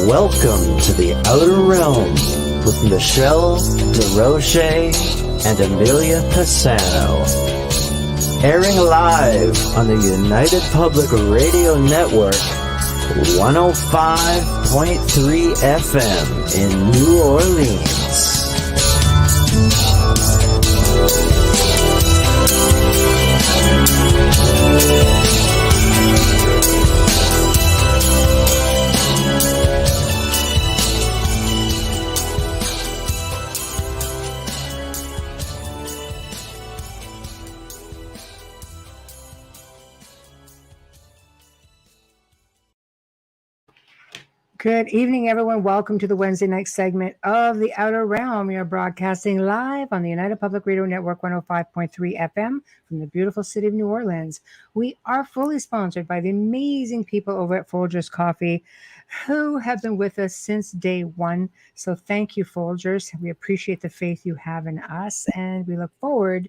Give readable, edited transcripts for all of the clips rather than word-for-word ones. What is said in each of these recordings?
Welcome to the Outer Realm with Michelle DeRoche and Amelia Pisano. Airing live on the United Public Radio Network, 105.3 FM in New Orleans. Good evening, everyone. Welcome to the Wednesday night segment of The Outer Realm. We are broadcasting live on the United Public Radio Network 105.3 FM from the beautiful city of New Orleans. We are fully sponsored by the amazing people over at Folgers Coffee who have been with us since day one. So thank you, Folgers. We appreciate the faith you have in us, and we look forward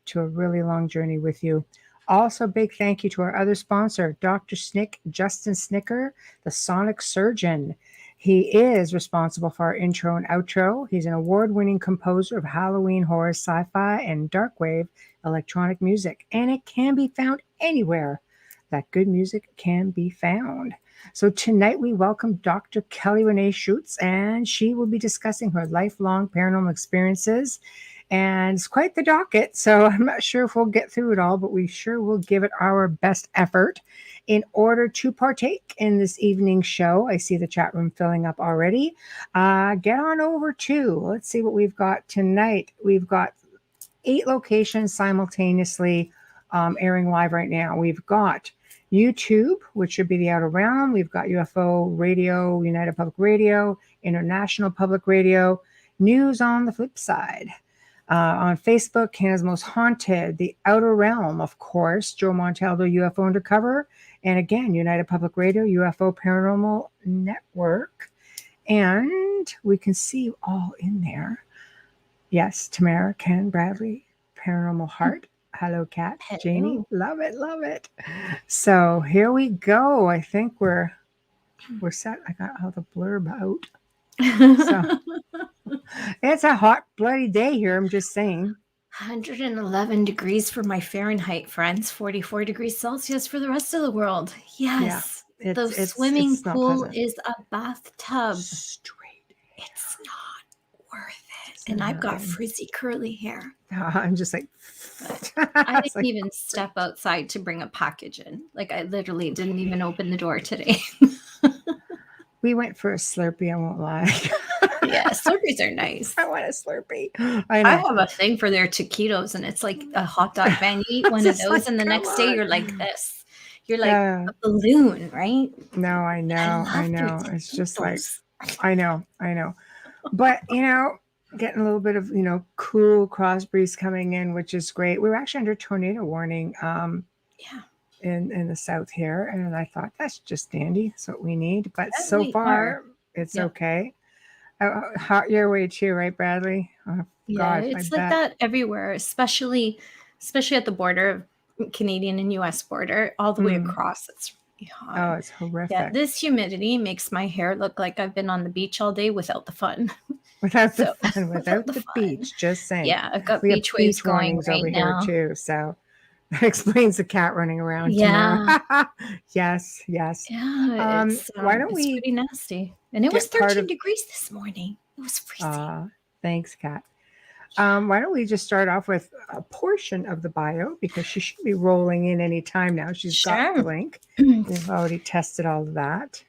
to a really long journey with you. Also, big thank you to our other sponsor, Dr. Snick, Justin Snicker, the Sonic Surgeon. He is responsible for our intro and outro. He's an award-winning composer of Halloween horror, sci-fi, and darkwave electronic music, and it can be found anywhere that good music can be found. So tonight we welcome Dr. Kelly Renee Schutz, and she will be discussing her lifelong paranormal experiences. And it's quite the docket, so I'm not sure if we'll get through it all, but we sure will give it our best effort in order to partake in this evening's show. I see the chat room filling up already. Get on over to, let's see what we've got tonight. We've got 8 locations simultaneously airing live right now. We've got YouTube, which should be the Outer Realm. We've got UFO Radio, United Public Radio, International Public Radio, News on the Flip Side. On Facebook, Canada's Most Haunted, The Outer Realm, of course, Joe Montaldo, UFO Undercover, and again, United Public Radio, UFO Paranormal Network. And we can see you all in there. Yes, Tamara, Ken, Bradley, Paranormal Heart. Hello, Kat, Janie. Love it, love it. So here we go. I think we're set. I got all the blurb out. So it's a hot, bloody day here. I'm just saying. 111 degrees for my Fahrenheit friends, 44 degrees Celsius for the rest of the world. Yes. Yeah, the swimming pool is a bathtub. Straight. It's not worth it. And I've got frizzy curly hair. I'm just like, I didn't even step outside to bring a package in. Like, I literally didn't even open the door today. We went for a Slurpee, I won't lie. Yeah, Slurpees are nice. I want a Slurpee. I have a thing for their taquitos, and it's like a hot dog bun. You eat one of those, like, and the next day you're like this. You're like a balloon, right? No, I know. It's just like, I know. But, getting a little bit of, cool cross breeze coming in, which is great. We were actually under tornado warning. In the south here, and I thought that's just dandy. That's what we need. But so far, it's okay. Hot your way too, right, Bradley? Oh, God, it's like that everywhere, especially at the border, Canadian and U.S. border, all the way across. It's really hot. Oh, it's horrific. Yeah, this humidity makes my hair look like I've been on the beach all day without the fun. Without the beach. Just saying. Yeah, I've got beach waves going right over now here too. So. That explains the cat running around. Yeah. Yes. Yeah. Why don't we? It's pretty nasty. And it was 13 degrees this morning. It was freezing. Thanks, Kat. Why don't we just start off with a portion of the bio, because she should be rolling in any time now. She's got the link. We've already tested all of that.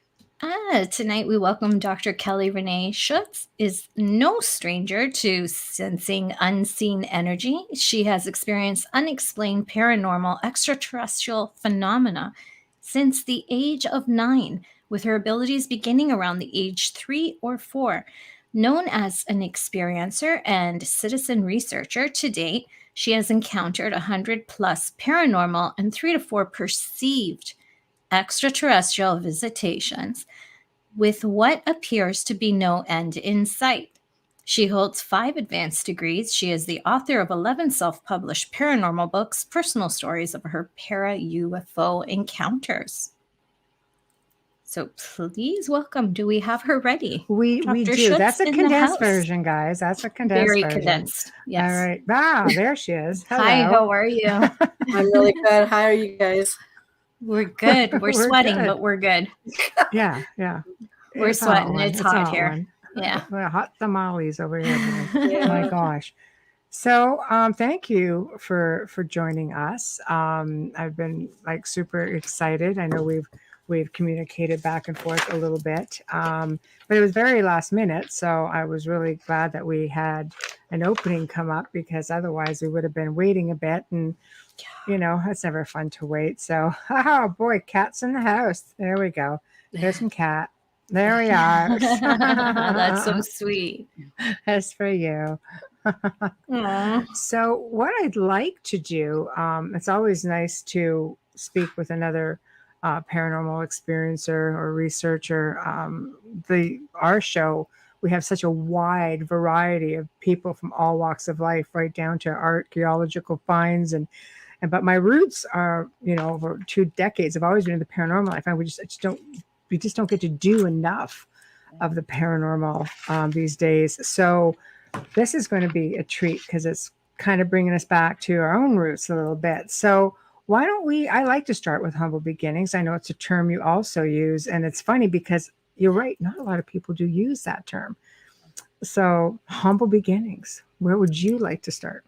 Tonight we welcome Dr. Kelly Renee Schutz. Is no stranger to sensing unseen energy. She has experienced unexplained paranormal extraterrestrial phenomena since the age of 9, with her abilities beginning around the age 3 or 4. Known as an experiencer and citizen researcher to date, she has encountered 100 plus paranormal and 3 to 4 perceived extraterrestrial visitations, with what appears to be no end in sight. She holds 5 advanced degrees. She is the author of 11 self-published paranormal books, personal stories of her para-ufo encounters. So please welcome. Do we have her ready? We Dr. do. Schutz That's a in the condensed house. version, guys. That's a condensed Very version. condensed. Yes. All right. Ah, there she is. Hello. Hi, how are you? I'm really good. How are you guys? We're good. We're sweating, good. but we're good. Yeah. We're It's sweating. hot It's hot here. one. Yeah. We're hot tamales over here. Yeah. My gosh. So thank you for joining us. I've been like super excited. I know we've communicated back and forth a little bit, but it was very last minute. So I was really glad that we had an opening come up, because otherwise we would have been waiting a bit, and you know, it's never fun to wait. So, oh boy, cat's in the house. There we go. There's some cat. There we are. That's so sweet. That's for you. Aww. So, what I'd like to do, it's always nice to speak with another paranormal experiencer or researcher. Our show, we have such a wide variety of people from all walks of life, right down to archaeological finds but my roots are, you know, over 2 decades. I've always been in the paranormal. I find we just don't get to do enough of the paranormal these days. So this is going to be a treat, because it's kind of bringing us back to our own roots a little bit. So why don't I like to start with humble beginnings. I know it's a term you also use, and it's funny because you're right. Not a lot of people do use that term. So humble beginnings, where would you like to start?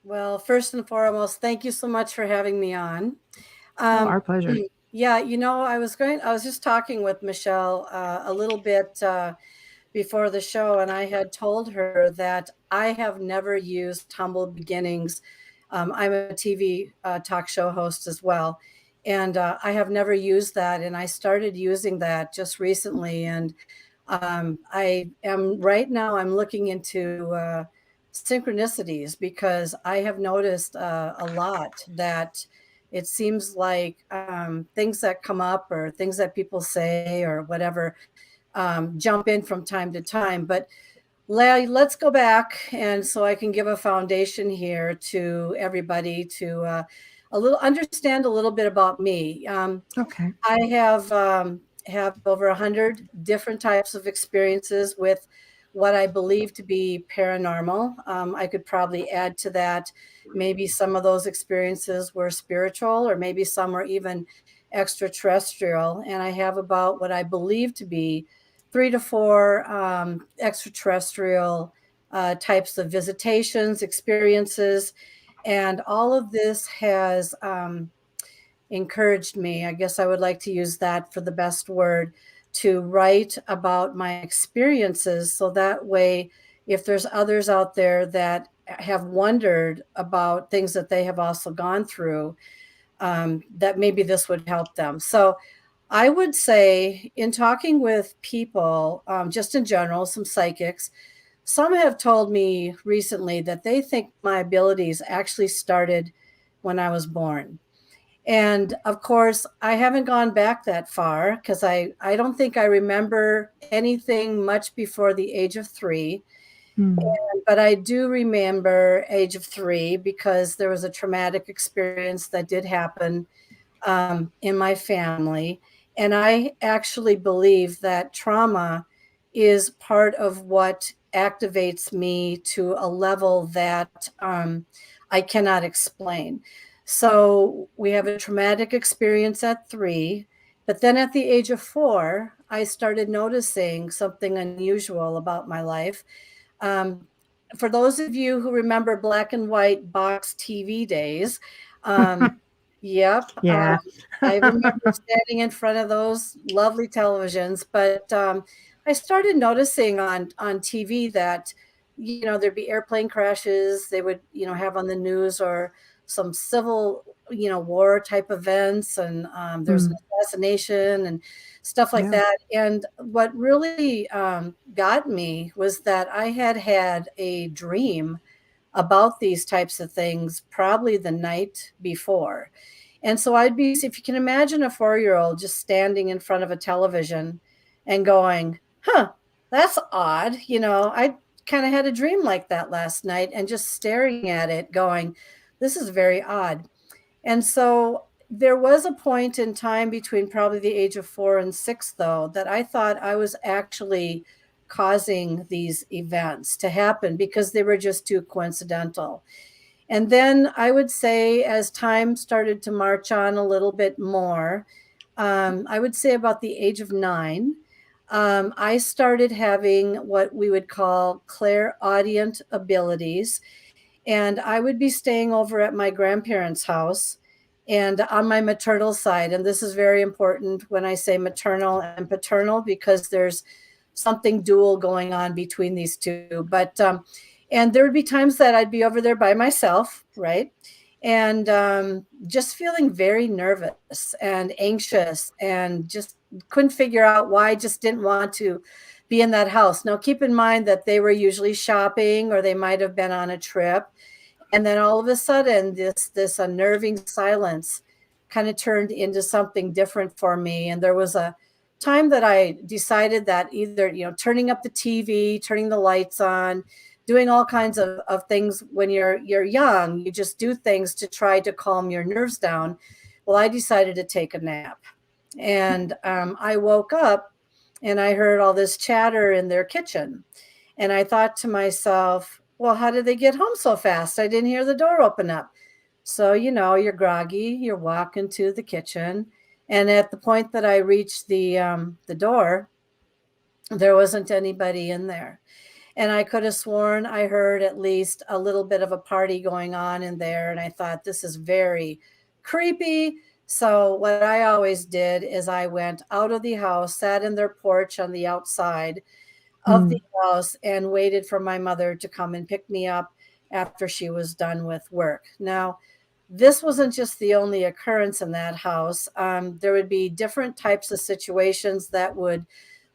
Well, first and foremost, thank you so much for having me on. Our pleasure. Yeah, you know, I was just talking with Michelle a little bit before the show, and I had told her that I have never used humble beginnings. I'm a TV talk show host as well, and I have never used that, and I started using that just recently, and I am right now. I'm looking into synchronicities, because I have noticed a lot that it seems like things that come up or things that people say or whatever jump in from time to time. But let's go back, and so I can give a foundation here to everybody to understand a little bit about me. Okay. I have over 100 different types of experiences with what I believe to be paranormal. I could probably add to that. Maybe some of those experiences were spiritual, or maybe some were even extraterrestrial. And I have about what I believe to be 3 to 4 extraterrestrial types of visitations, experiences. And all of this has encouraged me, I guess I would like to use that for the best word, to write about my experiences. So that way, if there's others out there that have wondered about things that they have also gone through, that maybe this would help them. So I would say, in talking with people, just in general, some psychics, some have told me recently that they think my abilities actually started when I was born. And of course, I haven't gone back that far, because I don't think I remember anything much before the age of 3. But I do remember age of 3, because there was a traumatic experience that did happen in my family. And I actually believe that trauma is part of what activates me to a level that I cannot explain. So we have a traumatic experience at 3, but then at the age of 4, I started noticing something unusual about my life. For those of you who remember black and white box TV days, yep. Yeah. I remember standing in front of those lovely televisions, but I started noticing on TV that, you know, there'd be airplane crashes. They would, you know, have on the news, or some civil, you know, war type events, and there's an assassination and stuff like that. And what really got me was that I had a dream about these types of things probably the night before. And so if you can imagine a 4-year-old just standing in front of a television and going, huh, that's odd. You know, I kind of had a dream like that last night, and just staring at it going, this is very odd. And so There was a point in time between probably the age of 4 and 6, though, that I thought I was actually causing these events to happen because they were just too coincidental. And then I would say as time started to march on a little bit more, I would say about the age of 9, I started having what we would call clairaudient abilities. And I would be staying over at my grandparents' house and on my maternal side. And this is very important when I say maternal and paternal, because there's something dual going on between these two. But, and there would be times that I'd be over there by myself, right? And just feeling very nervous and anxious and just couldn't figure out why I just didn't want to be in that house. Now, keep in mind that they were usually shopping or they might have been on a trip. And then all of a sudden, this unnerving silence kind of turned into something different for me. And there was a time that I decided that either, turning up the TV, turning the lights on, doing all kinds of things when you're young, you just do things to try to calm your nerves down. Well, I decided to take a nap. And I woke up and I heard all this chatter in their kitchen. And I thought to myself, well, how did they get home so fast? I didn't hear the door open up. So, you're groggy, you're walking to the kitchen. And at the point that I reached the door, there wasn't anybody in there. And I could have sworn I heard at least a little bit of a party going on in there. And I thought, this is very creepy. So what I always did is I went out of the house, sat in their porch on the outside of the house, and waited for my mother to come and pick me up after she was done with work. Now, this wasn't just the only occurrence in that house. There would be different types of situations that would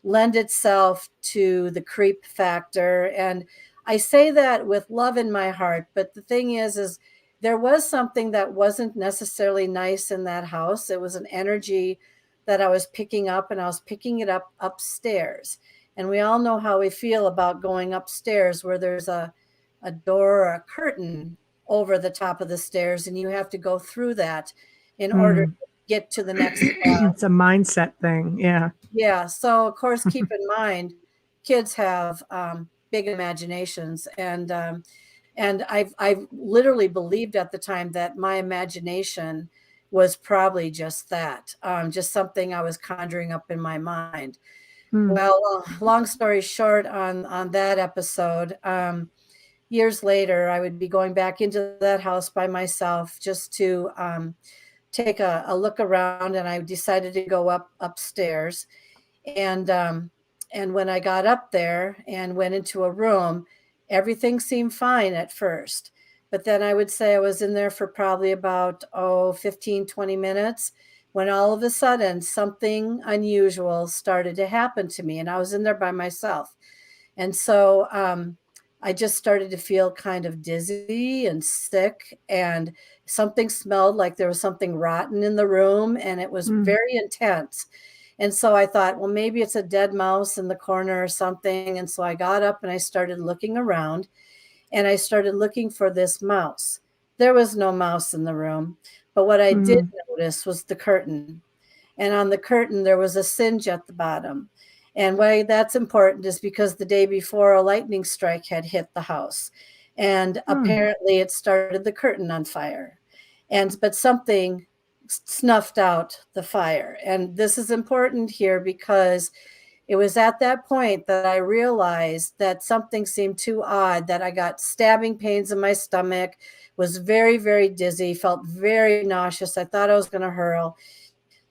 lend itself to the creep factor. And I say that with love in my heart. But the thing is there was something that wasn't necessarily nice in that house. It was an energy that I was picking up, and I was picking it up upstairs. And we all know how we feel about going upstairs where there's a door or a curtain over the top of the stairs, and you have to go through that in order to get to the next It's a mindset thing. Yeah. Yeah. So, of course, keep in mind, kids have big imaginations. And I've literally believed at the time that my imagination was probably just that, just something I was conjuring up in my mind. Well, long story short, on that episode, years later, I would be going back into that house by myself just to take a look around, and I decided to go upstairs. And when I got up there and went into a room, everything seemed fine at first. But then I would say I was in there for probably about 15, 20 minutes when all of a sudden something unusual started to happen to me. And I was in there by myself. And so I just started to feel kind of dizzy and sick, and something smelled like there was something rotten in the room, and it was very intense. And so I thought, well, maybe it's a dead mouse in the corner or something. And so I got up and I started looking around, and I started looking for this mouse. There was no mouse in the room, but what I did notice was the curtain. And on the curtain, there was a singe at the bottom. And why that's important is because the day before, a lightning strike had hit the house. And apparently it started the curtain on fire. But something snuffed out the fire. And this is important here because it was at that point that I realized that something seemed too odd, that I got stabbing pains in my stomach, was very, very dizzy, felt very nauseous. I thought I was going to hurl.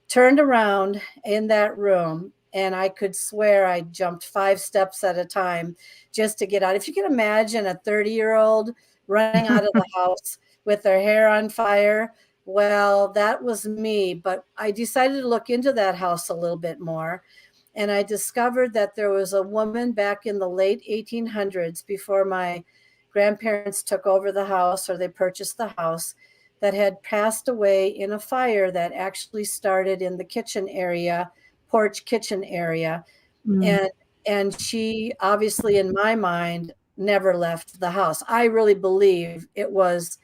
Turned around in that room, and I could swear I jumped 5 steps at a time just to get out. If you can imagine a 30-year-old running out of the house with their hair on fire, well, that was me. But I decided to look into that house a little bit more. And I discovered that there was a woman back in the late 1800s, before my grandparents took over the house or they purchased the house, that had passed away in a fire that actually started in the kitchen area, porch kitchen area. And she obviously, in my mind, never left the house. I really believe it was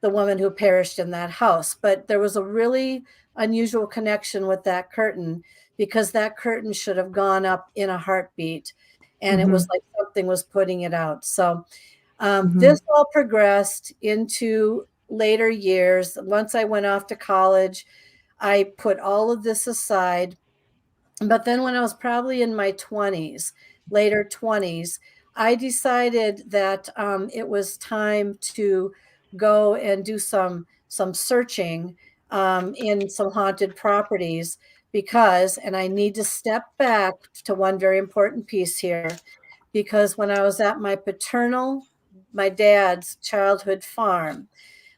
the woman who perished in that house. But there was a really unusual connection with that curtain, because that curtain should have gone up in a heartbeat, and it was like something was putting it out. So this all progressed into later years. Once I went off to college, I put all of this aside. But then when I was probably in my 20s, later 20s, I decided that it was time to go and do some searching in some haunted properties, because, and I need to step back to one very important piece here, because when I was at my dad's childhood farm,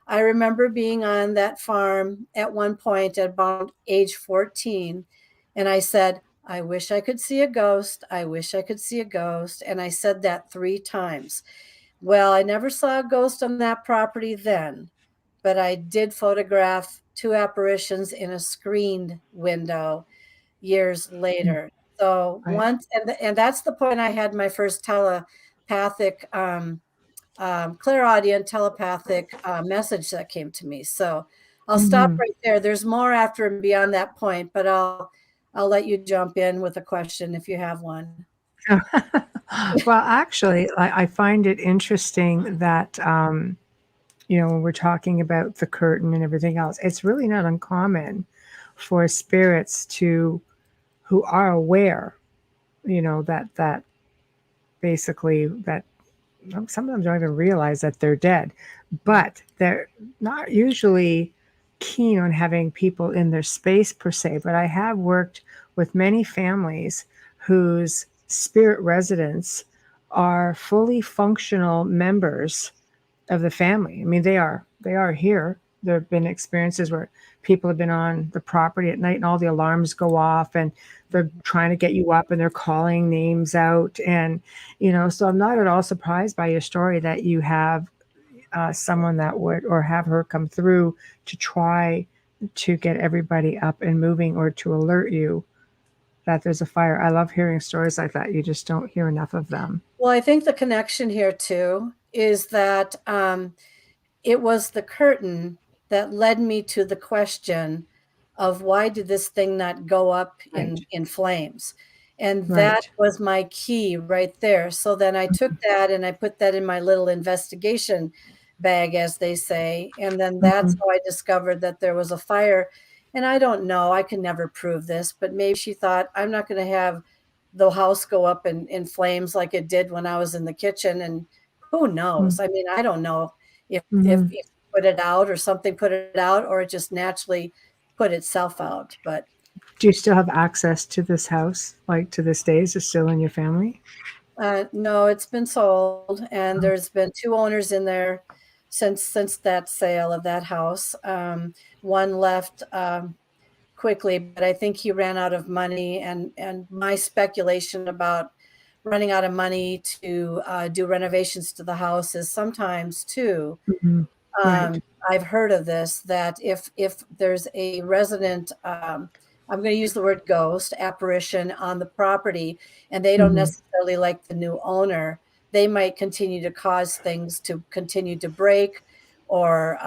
I remember being on that farm at one point at about age 14. And I said, I wish I could see a ghost. I wish I could see a ghost. And I said that 3 times. Well, I never saw a ghost on that property then, but I did photograph 2 apparitions in a screened window years later. So once, and that's the point I had my first telepathic clairaudient telepathic message that came to me. So I'll stop right there. There's more after and beyond that point, but I'll let you jump in with a question if you have one. Well, actually, I find it interesting that, when we're talking about the curtain and everything else, it's really not uncommon for spirits who are aware, that basically that some of them don't even realize that they're dead, but they're not usually keen on having people in their space per se. But I have worked with many families whose spirit residents are fully functional members of the family. I mean, they are here. There have been experiences where people have been on the property at night and all the alarms go off and they're trying to get you up and they're calling names out. And, so I'm not at all surprised by your story that you have someone that would, or have her come through to try to get everybody up and moving, or to alert you that there's a fire. I love hearing stories like that. You just don't hear enough of them. Well, I think the connection here too is that it was the curtain that led me to the question of why did this thing not go up in flames? And that was my key right there. So then I took that and I put that in my little investigation bag, as they say. And then that's how I discovered that there was a fire. And I don't know, I can never prove this, but maybe she thought, I'm not going to have the house go up in flames like it did when I was in the kitchen. And who knows? I mean, I don't know if put it out or something put it out, or it just naturally put itself out. But do you still have access to this house? Like to this day, is it still in your family? No, it's been sold, and there's been 2 owners in there since that sale of that house. One left quickly, but I think he ran out of money, and my speculation about running out of money to do renovations to the house is sometimes too. I've heard of this, that if there's a resident, I'm going to use the word ghost, apparition on the property, and they don't necessarily like the new owner, they might continue to cause things to continue to break, or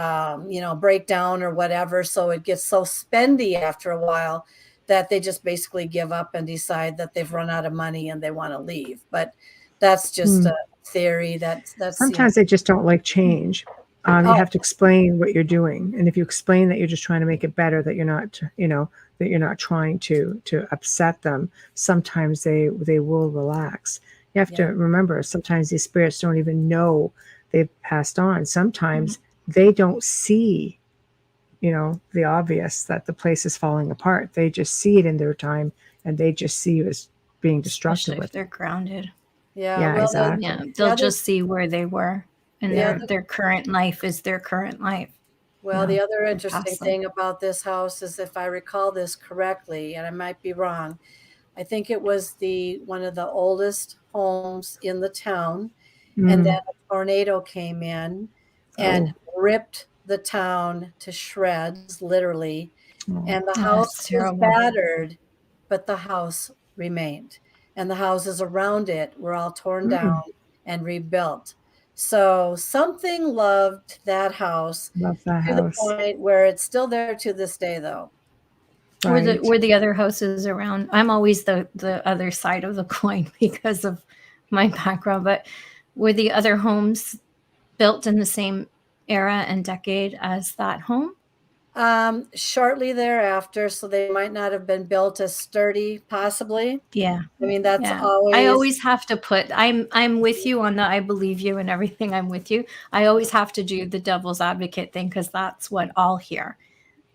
break down or whatever. So it gets so spendy after a while that they just basically give up and decide that they've run out of money and they want to leave. But that's just a theory. That's sometimes they just don't like change. You have to explain what you're doing, and if you explain that you're just trying to make it better, that you're not, that you're not trying to upset them, sometimes they will relax. You have to remember, sometimes these spirits don't even know they've passed on. Sometimes they don't see, the obvious, that the place is falling apart. They just see it in their time, and they just see you as being destructive. Especially if they're grounded. Yeah, exactly. They'll just see where they were, and their current life is their current life. Well, the other interesting thing about this house is, if I recall this correctly, and I might be wrong, I think it was one of the oldest homes in the town, and then a tornado came in and ripped the town to shreds, literally. And the house was battered, but the house remained. And the houses around it were all torn down and rebuilt. So something loved that house Love that to the house. point where it's still there to this day, though. Right. Were the other houses around? I'm always the other side of the coin because of my background, but were the other homes built in the same era and decade as that home? Shortly thereafter, so they might not have been built as sturdy, possibly. Yeah. I mean, that's Yeah. I always, always have to put I'm with you on the I believe you and everything. I'm with you. I always have to do the devil's advocate thing because that's what I'll hear.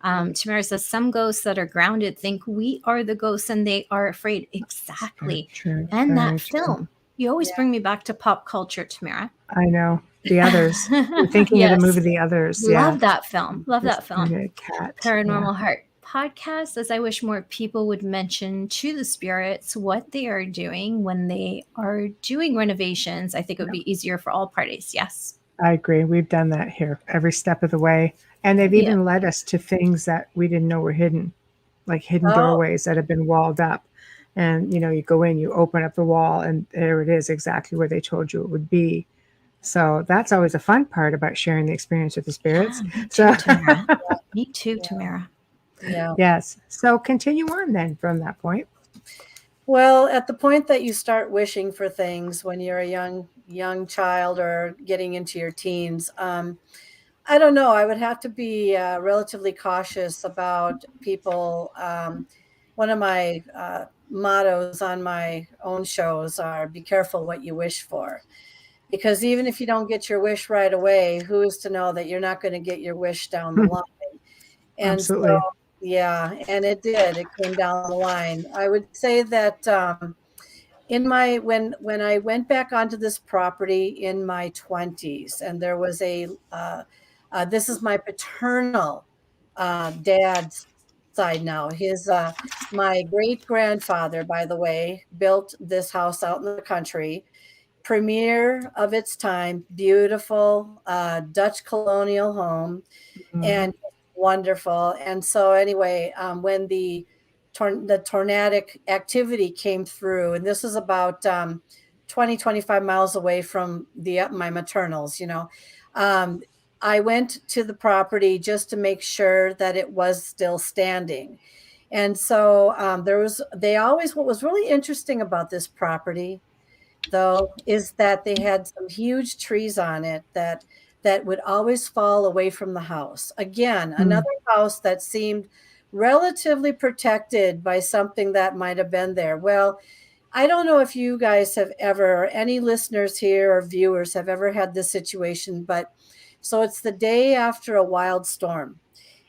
Tamara says some ghosts that are grounded think we are the ghosts and they are afraid. Exactly. True. And Very that true. film. You always Yeah. bring me back to pop culture, Tamara. I know. The Others. You're thinking of the Yes. movie The Others. Yeah. Love that film. Love This that film. kind of cat. Paranormal Heart podcast, as I wish more people would mention to the spirits what they are doing when they are doing renovations. I think it would be easier for all parties. Yes. I agree. We've done that here every step of the way. And they've Yeah. even led us to things that we didn't know were hidden, like hidden Oh. doorways that have been walled up. And, you go in, you open up the wall, and there it is, exactly where they told you it would be. So that's always a fun part about sharing the experience with the spirits. Me too, So, Tamara. Me too, Tamara. Yeah. yes. So continue on then from that point. Well, at the point that you start wishing for things when you're a young child or getting into your teens, I don't know. I would have to be relatively cautious about people. One of my mottos on my own shows are be careful what you wish for. Because even if you don't get your wish right away, who is to know that you're not going to get your wish down the line? And Absolutely. so, yeah, and it did. It came down the line. I would say that in my when I went back onto this property in my 20s, and there was this is my paternal dad's side now. His my great grandfather, by the way, built this house out in the country, premier of its time, beautiful Dutch colonial home, and wonderful. And so anyway, when the tornadic activity came through, and this is about 20, 25 miles away from my maternals, I went to the property just to make sure that it was still standing. And so what was really interesting about this property, though, is that they had some huge trees on it that would always fall away from the house. Again, another house that seemed relatively protected by something that might have been there. Well, I don't know if you guys have ever, or any listeners here or viewers have ever had this situation, but so it's the day after a wild storm.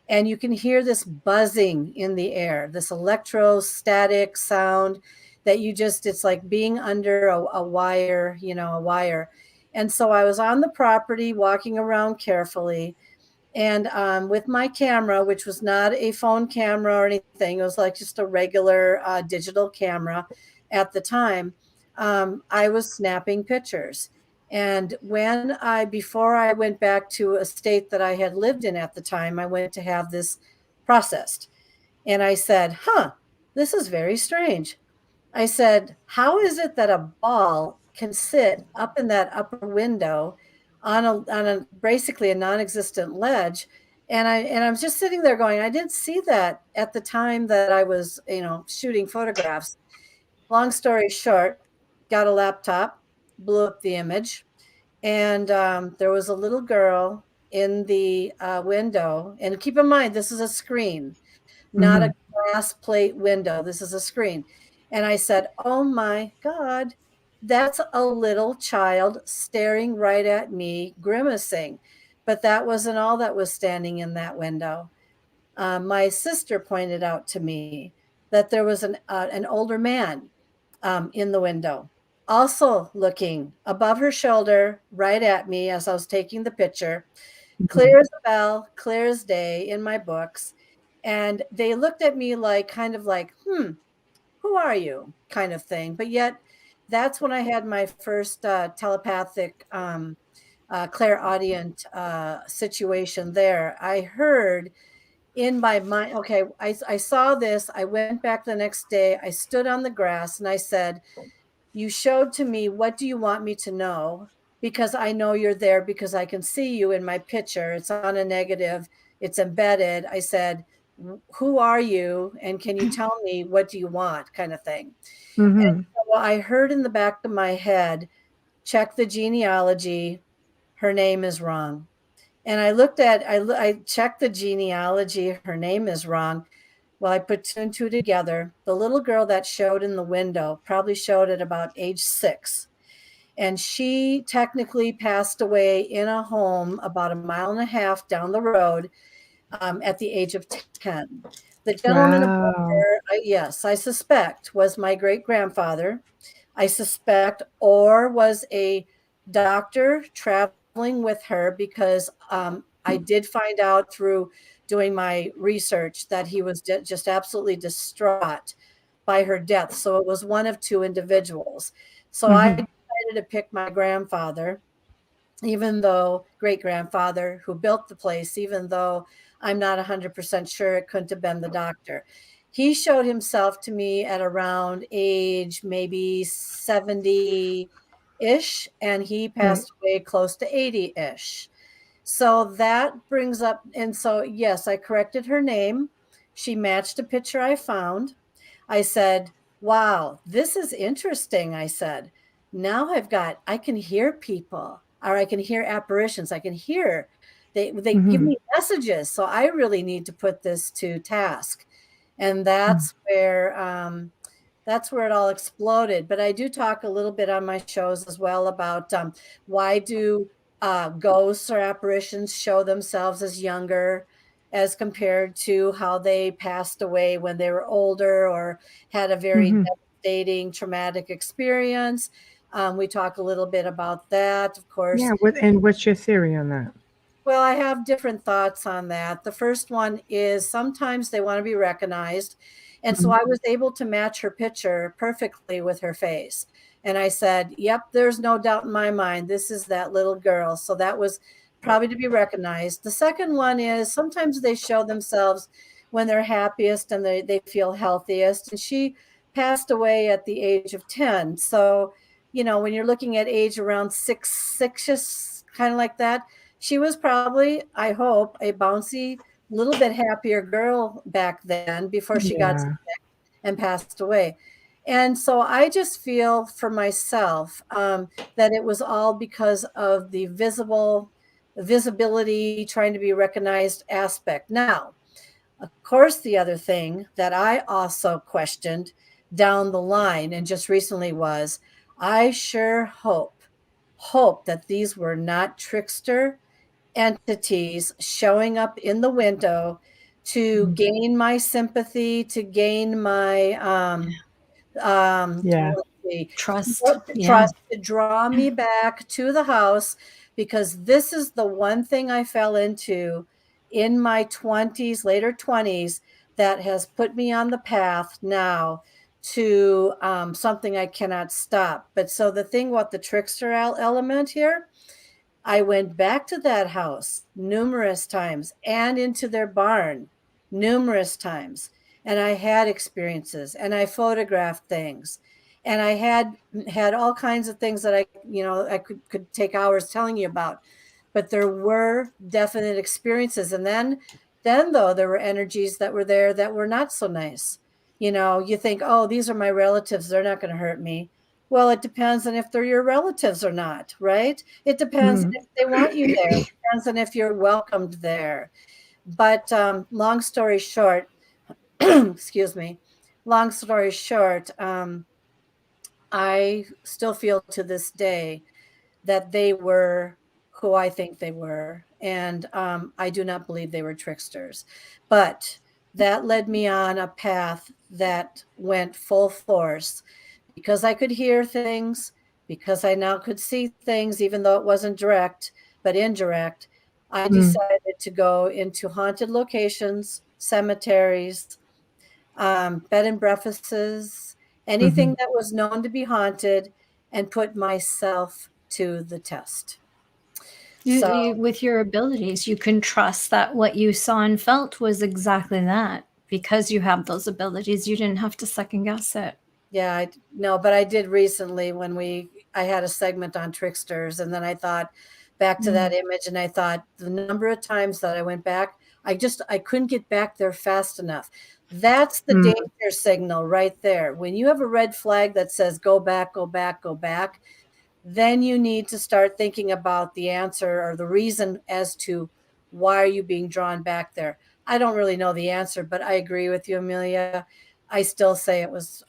And you can hear this buzzing in the air, this electrostatic sound that it's like being under a wire, a wire. And so I was on the property walking around carefully, and with my camera, which was not a phone camera or anything, it was like just a regular digital camera at the time. I was snapping pictures. And before I went back to a state that I had lived in at the time, I went to have this processed. And I said, this is very strange. I said, how is it that a ball can sit up in that upper window on a basically a non-existent ledge? And I was just sitting there going, I didn't see that at the time that I was, shooting photographs. Long story short, got a laptop, blew up the image, and there was a little girl in the window. And keep in mind, this is a screen, not a glass plate window. This is a screen. And I said, oh my God, that's a little child staring right at me, grimacing. But that wasn't all that was standing in that window. My sister pointed out to me that there was an older man in the window, also looking above her shoulder right at me as I was taking the picture. Clear as a bell, clear as day in my books. And they looked at me like, kind of like, who are you, kind of thing. But yet that's when I had my first telepathic clairaudient situation there. I heard in my mind, okay, I saw this. I went back the next day. I stood on the grass and I said, you showed to me, what do you want me to know? because I know you're there because I can see you in my picture. It's on a negative, it's embedded. I said, who are you? And can you tell me what do you want, kind of thing. Mm-hmm. And so I heard in the back of my head, check the genealogy. Her name is wrong. And I checked the genealogy. Her name is wrong. Well, I put two and two together. The little girl that showed in the window probably showed at about age 6. And she technically passed away in a home about a mile and a half down the road at the age of 10. The gentleman above Wow. her, yes, I suspect was my great grandfather. I suspect, or was a doctor traveling with her, because I did find out through doing my research that he was just absolutely distraught by her death. So it was one of two individuals. So I Mm-hmm. decided to pick my grandfather, even though great grandfather who built the place, even though I'm not 100% sure it couldn't have been the doctor. He showed himself to me at around age maybe 70 ish, and he Right. passed away close to 80 ish. So that brings up, and so yes, I corrected her name. She matched a picture I found. I said, wow, this is interesting. I said, now I can hear people, or I can hear apparitions. I can hear, they give Mm-hmm. me messages. So I really need to put this to task. And that's where it all exploded. But I do talk a little bit on my shows as well about why do ghosts or apparitions show themselves as younger as compared to how they passed away when they were older or had a very Mm-hmm. devastating traumatic experience. We talk a little bit about that, of course. Yeah. What's your theory on that? Well, I have different thoughts on that. The first one is sometimes they want to be recognized. And so Mm-hmm. I was able to match her picture perfectly with her face. And I said, yep, there's no doubt in my mind. This is that little girl. So that was probably to be recognized. The second one is sometimes they show themselves when they're happiest and they feel healthiest. And she passed away at the age of 10. So, when you're looking at age around six, kind of like that, she was probably, I hope, a bouncy, little bit happier girl back then before she got Yeah. sick and passed away. And so I just feel for myself that it was all because of the visibility, trying to be recognized aspect. Now, of course, the other thing that I also questioned down the line and just recently was, I sure hope that these were not trickster entities showing up in the window to Mm-hmm. gain my sympathy, to gain my Yeah. let's see, Trust. Yeah. trust, to draw me back to the house, because this is the one thing I fell into in my 20s, later 20s, that has put me on the path now to something I cannot stop. But so the thing what the trickster element here, I went back to that house numerous times and into their barn numerous times. And I had experiences and I photographed things. And I had all kinds of things that I could take hours telling you about. But there were definite experiences. And then though, there were energies that were there that were not so nice. You think, oh, these are my relatives, they're not going to hurt me. Well, it depends on if they're your relatives or not, right? It depends Mm-hmm. if they want you there. It depends on if you're welcomed there. But long story short, excuse me, long story short, I still feel to this day that they were who I think they were. And I do not believe they were tricksters. But that led me on a path that went full force because I could hear things, because I now could see things, even though it wasn't direct, but indirect. I Mm-hmm. decided to go into haunted locations, cemeteries, bed and breakfasts, Mm-hmm. anything that was known to be haunted, and put myself to the test. So, With your abilities, you can trust that what you saw and felt was exactly that. Because you have those abilities, you didn't have to second guess it. yeah, no, but I did recently when we I had a segment on tricksters, and then I thought back to that image, and I thought the number of times that I went back, I couldn't get back there fast enough. That's the danger signal right there. When you have a red flag that says go back, go back, go back, then you need to start thinking about the answer or the reason as to why are you being drawn back there. I don't really know the answer, but I agree with you, Amelia. I still say it was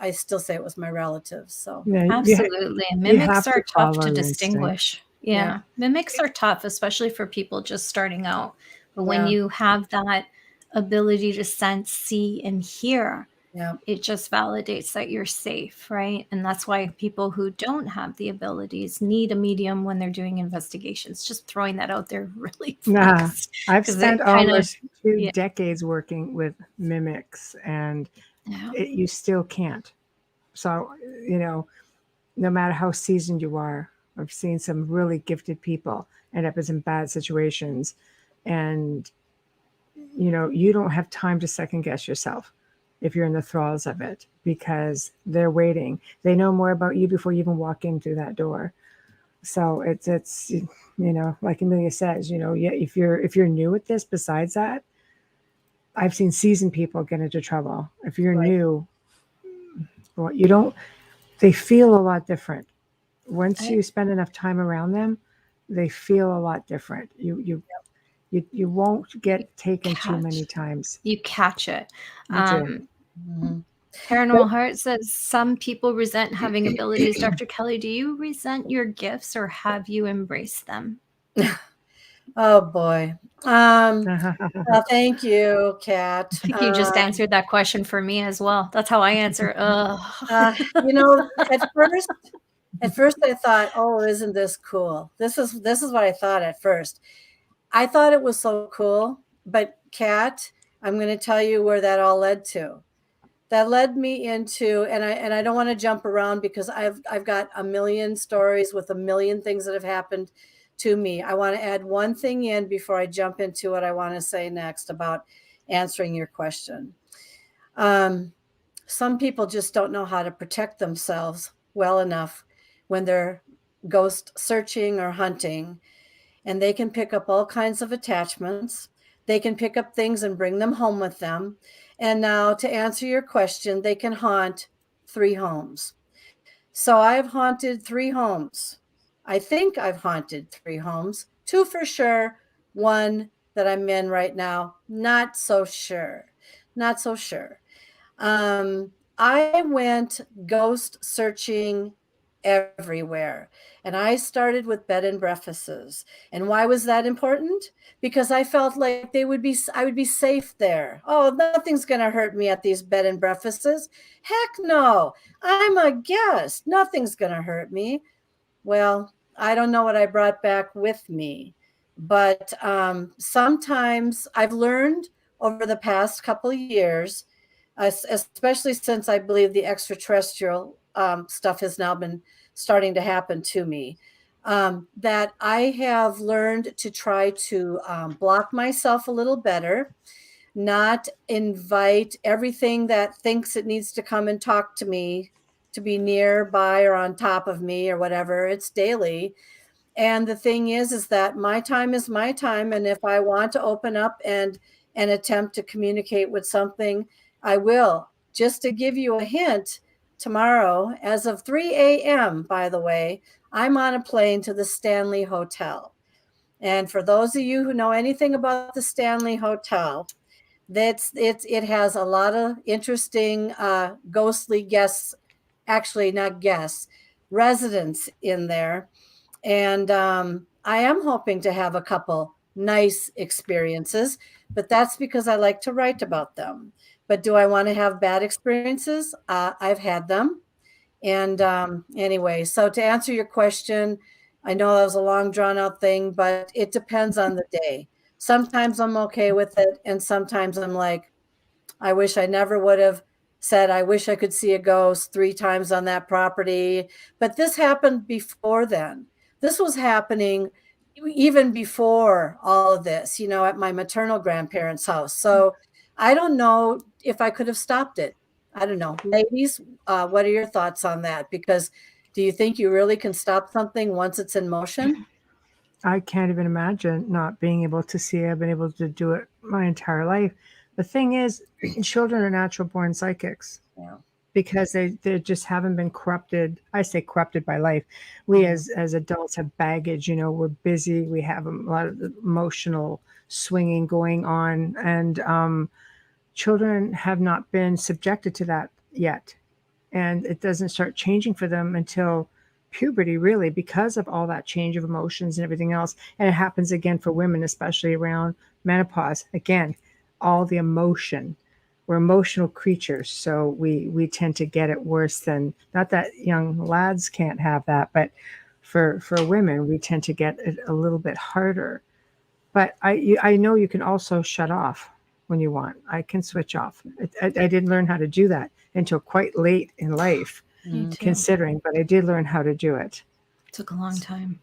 my relatives. So Yeah, absolutely. you Mimics have are to tough follow to your distinguish. instinct. Yeah. Mimics are tough, especially for people just starting out. But when Yeah. you have that ability to sense, see, and hear, Yeah. it just validates that you're safe, right? And that's why people who don't have the abilities need a medium when they're doing investigations. Just throwing that out there really Nah, fast. I've 'Cause spent it kind of, almost 2 yeah. decades working with mimics, and Yeah. you still can't. So, you know, no matter how seasoned you are, I've seen some really gifted people end up in some bad situations. And, you know, you don't have time to second guess yourself if you're in the thralls of it, because they're waiting. They know more about you before you even walk in through that door. So it's you know, like Amelia says, you know, yeah, if you're new at this, besides that, I've seen seasoned people get into trouble. If you're Right. new, well, you don't. They feel a lot different once you spend enough time around them. They feel a lot different. You won't get taken too many times. You catch it. You do. Paranormal Heart says some people resent having abilities. Dr. Kelly, do you resent your gifts or have you embraced them? Oh boy. Well, thank you, Kat. I think you just answered that question for me as well. That's how I answer. You know, at first I thought, oh, isn't this cool? This is what I thought at first. I thought it was so cool, but Kat, I'm going to tell you where that all led to. That led me into, and I don't want to jump around because I've got a million stories with a million things that have happened to me. I want to add one thing in before I jump into what I want to say next about answering your question. Some people just don't know how to protect themselves well enough when they're ghost searching or hunting, and they can pick up all kinds of attachments. They can pick up things and bring them home with them. And now, to answer your question, they can haunt 3 homes. So I've haunted 3 homes. I think I've haunted 3 homes, 2 for sure, 1 that I'm in right now, not so sure. Not so sure. I went ghost searching everywhere. And I started with bed and breakfasts. And why was that important? Because I felt like I would be safe there. Oh, nothing's going to hurt me at these bed and breakfasts. Heck no. I'm a guest. Nothing's going to hurt me. Well, I don't know what I brought back with me, but sometimes I've learned over the past couple of years, especially since I believe the extraterrestrial stuff has now been starting to happen to me, that I have learned to try to block myself a little better, not invite everything that thinks it needs to come and talk to me to be nearby or on top of me or whatever. It's daily. And the thing is that my time is my time. And if I want to open up and attempt to communicate with something, I will. Just to give you a hint, tomorrow, as of 3 a.m., by the way, I'm on a plane to the Stanley Hotel. And for those of you who know anything about the Stanley Hotel, it has a lot of interesting ghostly guests, actually not guests, residents in there. And I am hoping to have a couple nice experiences, but that's because I like to write about them. But do I want to have bad experiences? I've had them. And anyway, so to answer your question, I know that was a long drawn out thing, but it depends on the day. Sometimes I'm okay with it. And sometimes I'm like, I wish I never would have said, I wish I could see a ghost 3 times on that property. But this happened before then. This was happening even before all of this, you know, at my maternal grandparents' house. So I don't know if I could have stopped it. I don't know. Ladies, what are your thoughts on that? Because Do you think you really can stop something once it's in motion? I can't even imagine not being able to see. I've been able to do it my entire life. The thing is, children are natural born psychics Yeah. because they just haven't been corrupted. I say corrupted by life. We as adults have baggage, we're busy. We have a lot of emotional swinging going on. And children have not been subjected to that yet. And it doesn't start changing for them until puberty, really, because of all that change of emotions and everything else. And it happens again for women, especially around menopause. Again, all the emotion. We're emotional creatures, so we tend to get it worse than, not that young lads can't have that, but for women, we tend to get it a little bit harder. But I know you can also shut off when you want. I can switch off. I didn't learn how to do that until quite late in life, Me too. considering, but I did learn how to do it. Took a long time.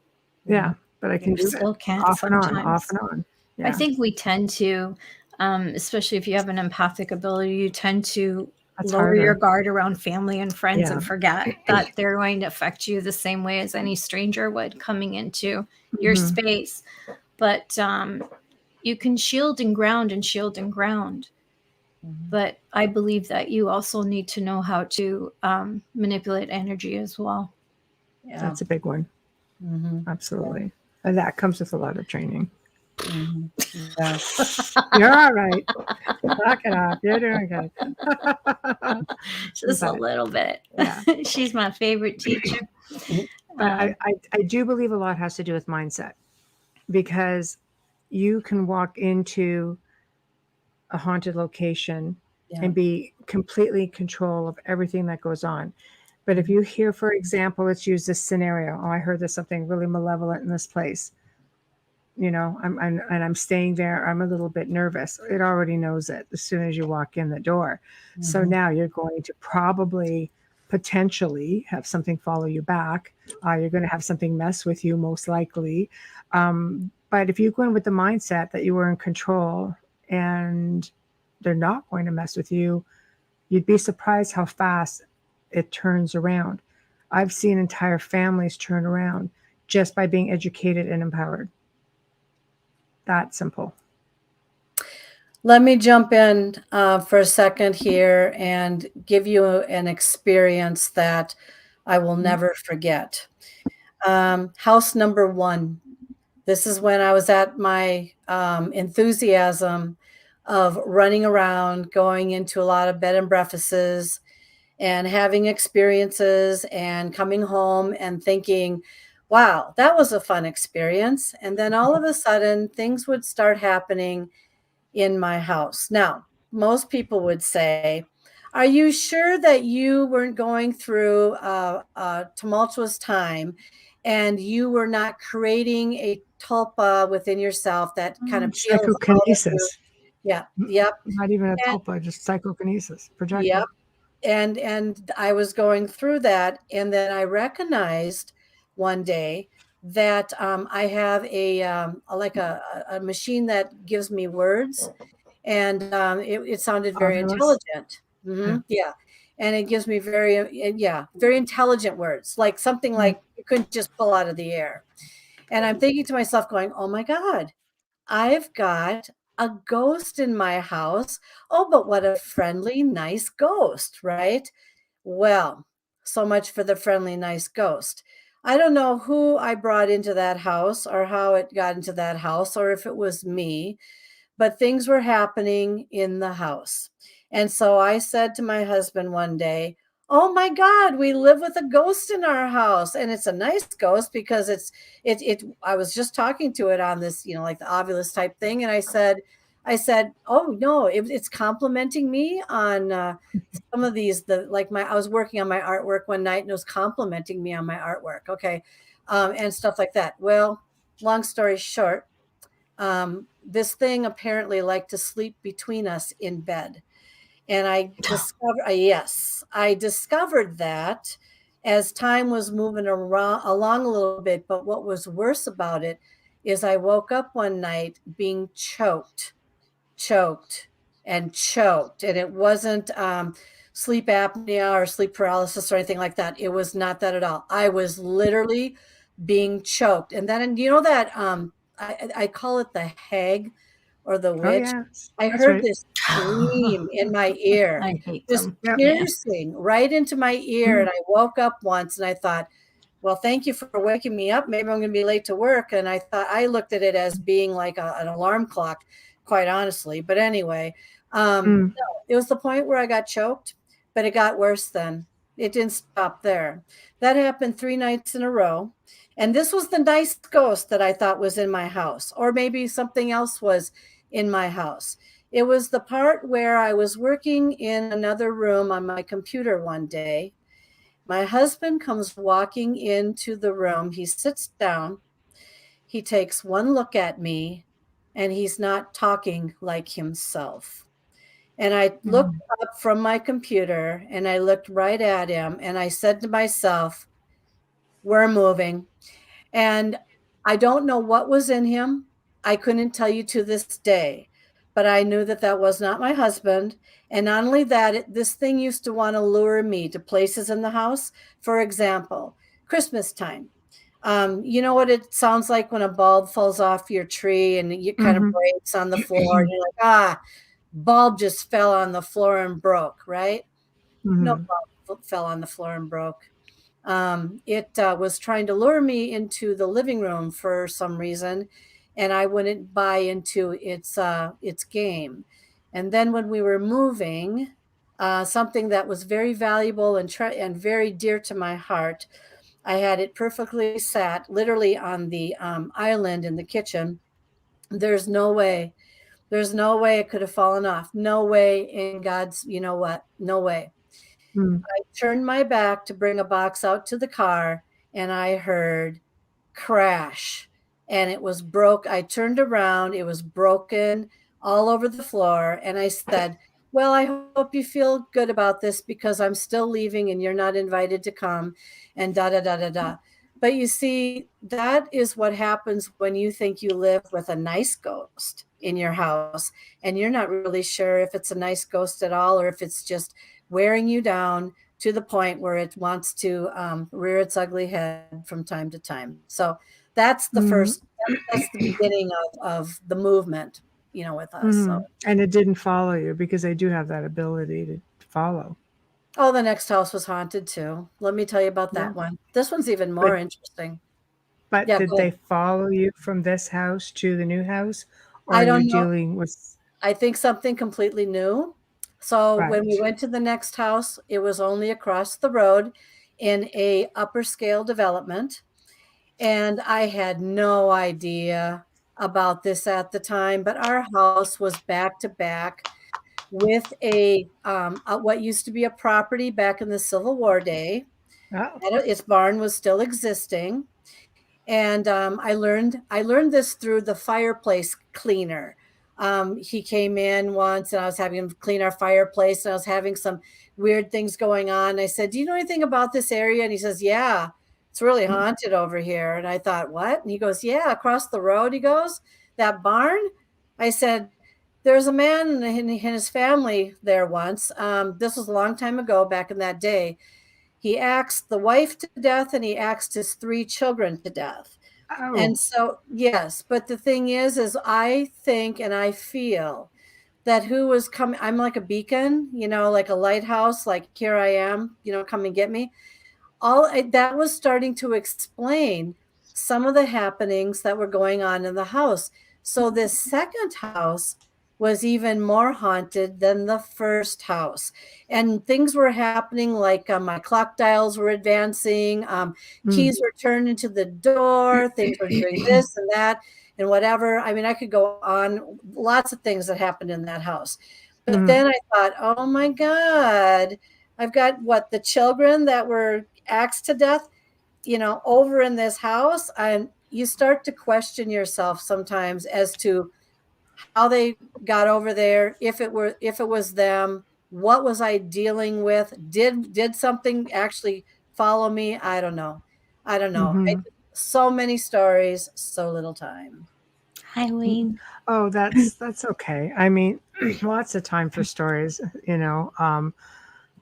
Yeah, but I can do Still it can't off and on, sometimes. off and on. Yeah. I think we tend to, especially if you have an empathic ability, you tend to That's lower your harder. guard around family and friends Yeah. and forget that they're going to affect you the same way as any stranger would coming into your Mhm. space. But you can shield and ground and shield and ground. But I believe that you also need to know how to manipulate energy as well. Yeah. That's a big one. Absolutely. And that comes with a lot of training. Yeah. You're all right. Knock it off. You're doing good. Just a But, little bit. yeah. She's my favorite teacher. But I do believe a lot has to do with mindset, because you can walk into a haunted location Yeah. and be completely in control of everything that goes on. But if you hear, for example, let's use this scenario. Oh, I heard there's something really malevolent in this place. I'm staying there. I'm a little bit nervous. It already knows it as soon as you walk in the door. So now you're going to probably potentially have something follow you back. You're going to have something mess with you, most likely. But if you go in with the mindset that you were in control and they're not going to mess with you, you'd be surprised how fast it turns around. I've seen entire families turn around just by being educated and empowered. That simple. Let me jump in for a second here and give you an experience that I will never forget. House number 1. This is when I was at my enthusiasm of running around, going into a lot of bed and breakfasts and having experiences and coming home and thinking, wow, that was a fun experience. And then all of a sudden, things would start happening in my house. Now, most people would say, are you sure that you weren't going through a tumultuous time and you were not creating a tulpa within yourself that kind of peels all of your, Psychokinesis. yeah, yep, Not even a and, tulpa, just psychokinesis. Projecting. yep. And I was going through that, and then I recognized one day that I have a machine that gives me words, and it sounded very Fabulous. intelligent. Yeah, and it gives me very intelligent words, like something like you couldn't just pull out of the air. And I'm thinking to myself, going, "Oh my God, I've got a ghost in my house. Oh, but what a friendly, nice ghost, right?" Well, so much for the friendly, nice ghost. I don't know who I brought into that house or how it got into that house or if it was me, but things were happening in the house. And so I said to my husband one day, "Oh my God, we live with a ghost in our house." And it's a nice ghost because I was just talking to it on this, like the Ovilus type thing. And I said, "Oh no, it's complimenting me on some of these, I was working on my artwork one night and it was complimenting me on my artwork." Okay. And stuff like that. Well, long story short, this thing apparently liked to sleep between us in bed. And I discovered that as time was moving along a little bit. But what was worse about it is I woke up one night being choked. And it wasn't sleep apnea or sleep paralysis or anything like that. It was not that at all. I was literally being choked. And then, you know that I call it the hag or the Oh, witch. yeah. I That's heard right. this scream in my ear, I hate just them. Yep. Yeah. piercing right into my ear. And I woke up once and I thought, well, thank you for waking me up. Maybe I'm going to be late to work. And I looked at it as being like an alarm clock, quite honestly. But anyway, no, it was the point where I got choked, but it got worse then. It didn't stop there. That happened 3 nights in a row. And this was the nice ghost that I thought was in my house, or maybe something else was in my house. It was the part where I was working in another room on my computer one day. My husband comes walking into the room. He sits down. He takes one look at me, and he's not talking like himself. And I looked up from my computer and I looked right at him and I said to myself, we're moving. And I don't know what was in him. I couldn't tell you to this day, but I knew that that was not my husband. And not only that, this thing used to want to lure me to places in the house. For example, Christmas time. You know what it sounds like when a bulb falls off your tree and it kind of breaks on the floor and you're like, bulb just fell on the floor and broke, right? No bulb fell on the floor and broke. It was trying to lure me into the living room for some reason, and I wouldn't buy into its game. And then when we were moving, something that was very valuable and very dear to my heart, I had it perfectly sat literally on the island in the kitchen. There's no way. There's no way it could have fallen off. No way in God's, you know what? No way. I turned my back to bring a box out to the car and I heard crash and it was broke. I turned around, it was broken all over the floor. And I said, well, I hope you feel good about this because I'm still leaving and you're not invited to come and da da da da da. But you see, that is what happens when you think you live with a nice ghost in your house and you're not really sure if it's a nice ghost at all or if it's just wearing you down to the point where it wants to rear its ugly head from time to time. So that's the first, that's the beginning of the movement, you know, with us. So, And it didn't follow you because they do have that ability to follow. oh, the next house was haunted too. Let me tell you about that one. This one's even more interesting. But Yeah, did they follow you from this house to the new house? Or I are you don't know. dealing with... I think something completely new. So when we Right. went to the next house, it was only across the road in a upper scale development. And I had no idea about this at the time, but our house was back to back with a what used to be a property back in the Civil War day. Oh. Its barn was still existing. And I learned this through the fireplace cleaner. He came in once and I was having him clean our fireplace and I was having some weird things going on. I said, do you know anything about this area? And he says, yeah, it's really haunted over here. And I thought, what? And he goes, yeah, across the road. He goes, that barn? I said, there's a man and his family there once. This was a long time ago, back in that day. He axed the wife to death and he axed his 3 children to death. Oh. And so, yes, but the thing is I think and I feel that who was coming, I'm like a beacon, you know, like a lighthouse, like here I am, you know, come and get me. All that was starting to explain some of the happenings that were going on in the house. So this second house was even more haunted than the first house. And things were happening like my clock dials were advancing, keys were turned into the door, things were doing this and that and whatever. I mean, I could go on, lots of things that happened in that house. But then I thought, oh my God, I've got the children that were axed to death, you know, over in this house. And you start to question yourself sometimes as to how they got over there, if it was them, what was I dealing with? Did something actually follow me? I don't know. So many stories, so little time. Hi, Wayne. Oh, that's okay. I mean, lots of time for stories, you know.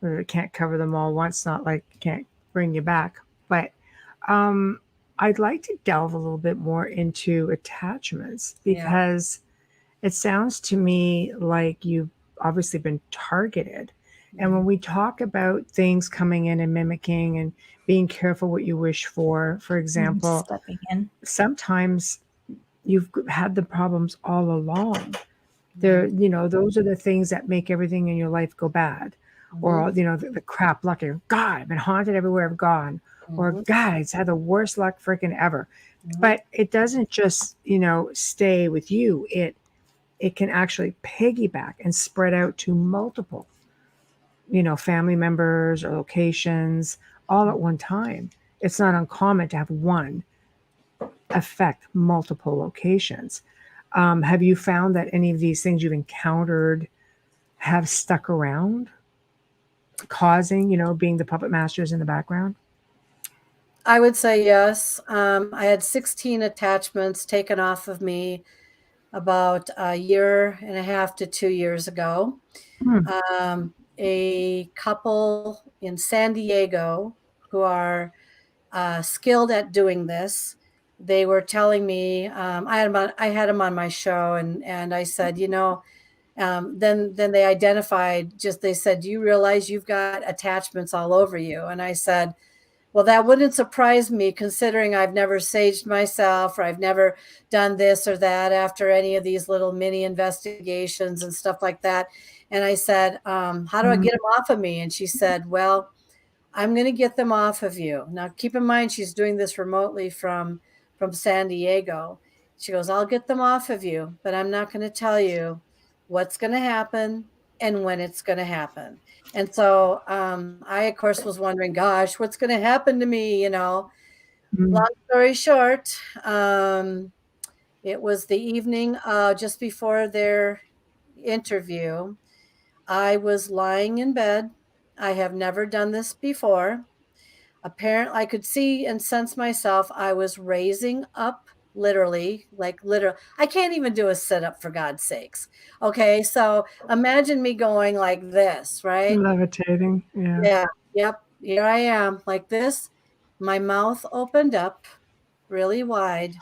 Or it can't cover them all once, not like it can't bring you back. But I'd like to delve a little bit more into attachments, Yeah. because it sounds to me like you've obviously been targeted. And when we talk about things coming in and mimicking and being careful what you wish for example, Stepping in. sometimes you've had the problems all along. There, those are the things that make everything in your life go bad. Mm-hmm. Or, the crap luck. God, I've been haunted everywhere I've gone. Or, Mm-hmm. God, it's had the worst luck freaking ever. Mm-hmm. But it doesn't just, stay with you. It can actually piggyback and spread out to multiple, family members or locations all at one time. It's not uncommon to have one affect multiple locations. Have you found that any of these things you've encountered have stuck around, causing, being the puppet masters in the background? I would say yes. I had 16 attachments taken off of me about a year and a half to 2 years ago. Hmm. A couple in San Diego who are skilled at doing this. They were telling me, I had them on my show, and I said, then they identified, they said, do you realize you've got attachments all over you? And I said, well, that wouldn't surprise me, considering I've never saged myself, or I've never done this or that after any of these little mini investigations and stuff like that. And I said, how do I get them off of me? And she said, well, I'm going to get them off of you. Now, keep in mind, she's doing this remotely from San Diego. She goes, I'll get them off of you, but I'm not going to tell you what's going to happen and when it's going to happen. And so I, of course, was wondering, gosh, what's going to happen to me? Mm. Long story short, it was the evening just before their interview. I was lying in bed. I have never done this before. Apparently, I could see and sense myself. I was raising up, literally, like literal. I can't even do a sit up, for God's sakes. Okay, so imagine me going like this, right? Levitating. Yeah. Yeah, yep. Here I am, like this. My mouth opened up really wide,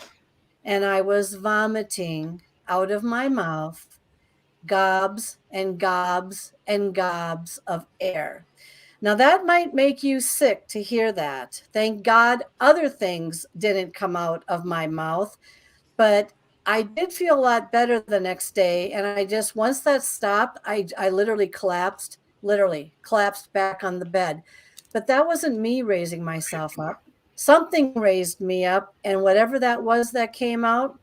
and I was vomiting out of my mouth gobs and gobs and gobs of air. Now, that might make you sick to hear that. Thank God other things didn't come out of my mouth, but I did feel a lot better the next day. And once that stopped, I literally collapsed back on the bed. But that wasn't me raising myself up. Something raised me up, and whatever that was that came out,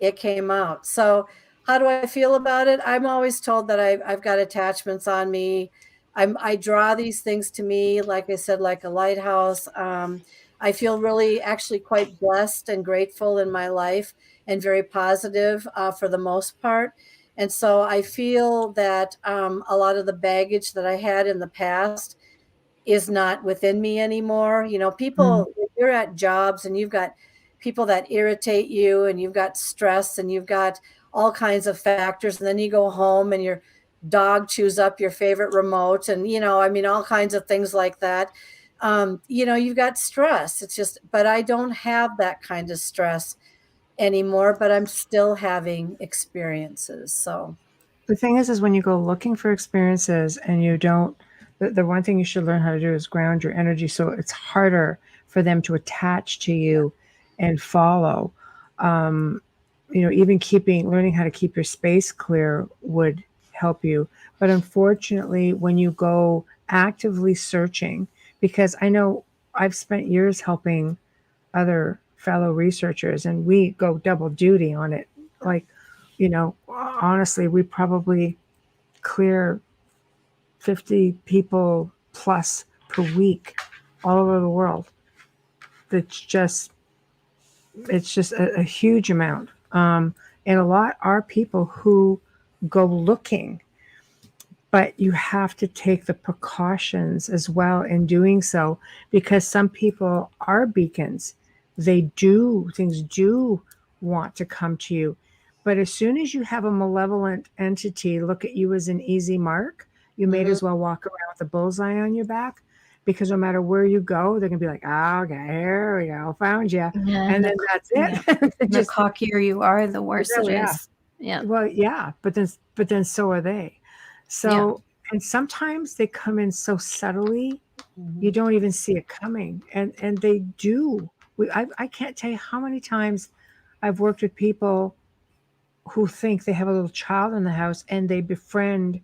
it came out. So how do I feel about it? I'm always told that I've got attachments on me. I draw these things to me, like I said, like a lighthouse. I feel really actually quite blessed and grateful in my life, and very positive for the most part. And so I feel that a lot of the baggage that I had in the past is not within me anymore. Mm. If you're at jobs and you've got people that irritate you, and you've got stress, and you've got all kinds of factors, and then you go home and your dog chews up your favorite remote, and all kinds of things like that. You've got stress. But I don't have that kind of stress anymore, but I'm still having experiences. So The thing is when you go looking for experiences and you don't, the one thing you should learn how to do is ground your energy, so it's harder for them to attach to you and follow. Even learning how to keep your space clear would help you. But unfortunately, when you go actively searching, because I know I've spent years helping other fellow researchers and we go double duty on it. Like, honestly, we probably clear 50 people plus per week all over the world. That's just, it's just a huge amount. And a lot are people who go looking, but you have to take the precautions as well in doing so, because some people are beacons. Things do want to come to you. But as soon as you have a malevolent entity look at you as an easy mark, you may Mhm. as well walk around with a bullseye on your back, because no matter where you go, they're gonna be like, "Ah, okay, here we go, found you," Yeah, and then that's yeah. it. The Just cockier you are, the worse it yeah. is. Yeah. Well, yeah, but then so are they. Yeah. So, and sometimes they come in so subtly you Mhm. don't even see it coming, and they do. I can't tell you how many times I've worked with people who think they have a little child in the house and they befriend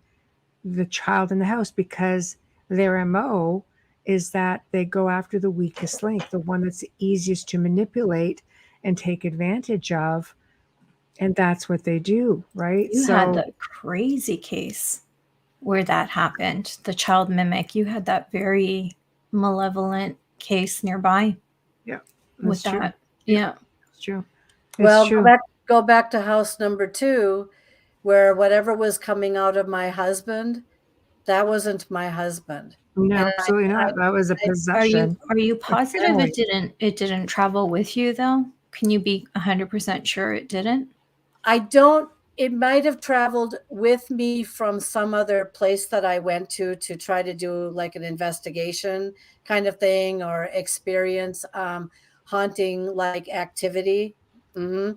the child in the house because their MO is that they go after the weakest link, the one that's the easiest to manipulate and take advantage of, and that's what they do, right? You had So the crazy case where that happened, the child mimic. You had that very malevolent case nearby yeah, with that's true. that. Yeah, Yeah. it's true. It's Well, true. go back to house number 2, where whatever was coming out of my husband, that wasn't my husband. No, And absolutely not. That was a Are you possession. Like positive family. it didn't travel with you though? Can you be 100% sure it didn't? I don't, it might have traveled with me from some other place that I went to try to do like an investigation kind of thing or experience haunting like activity. hmm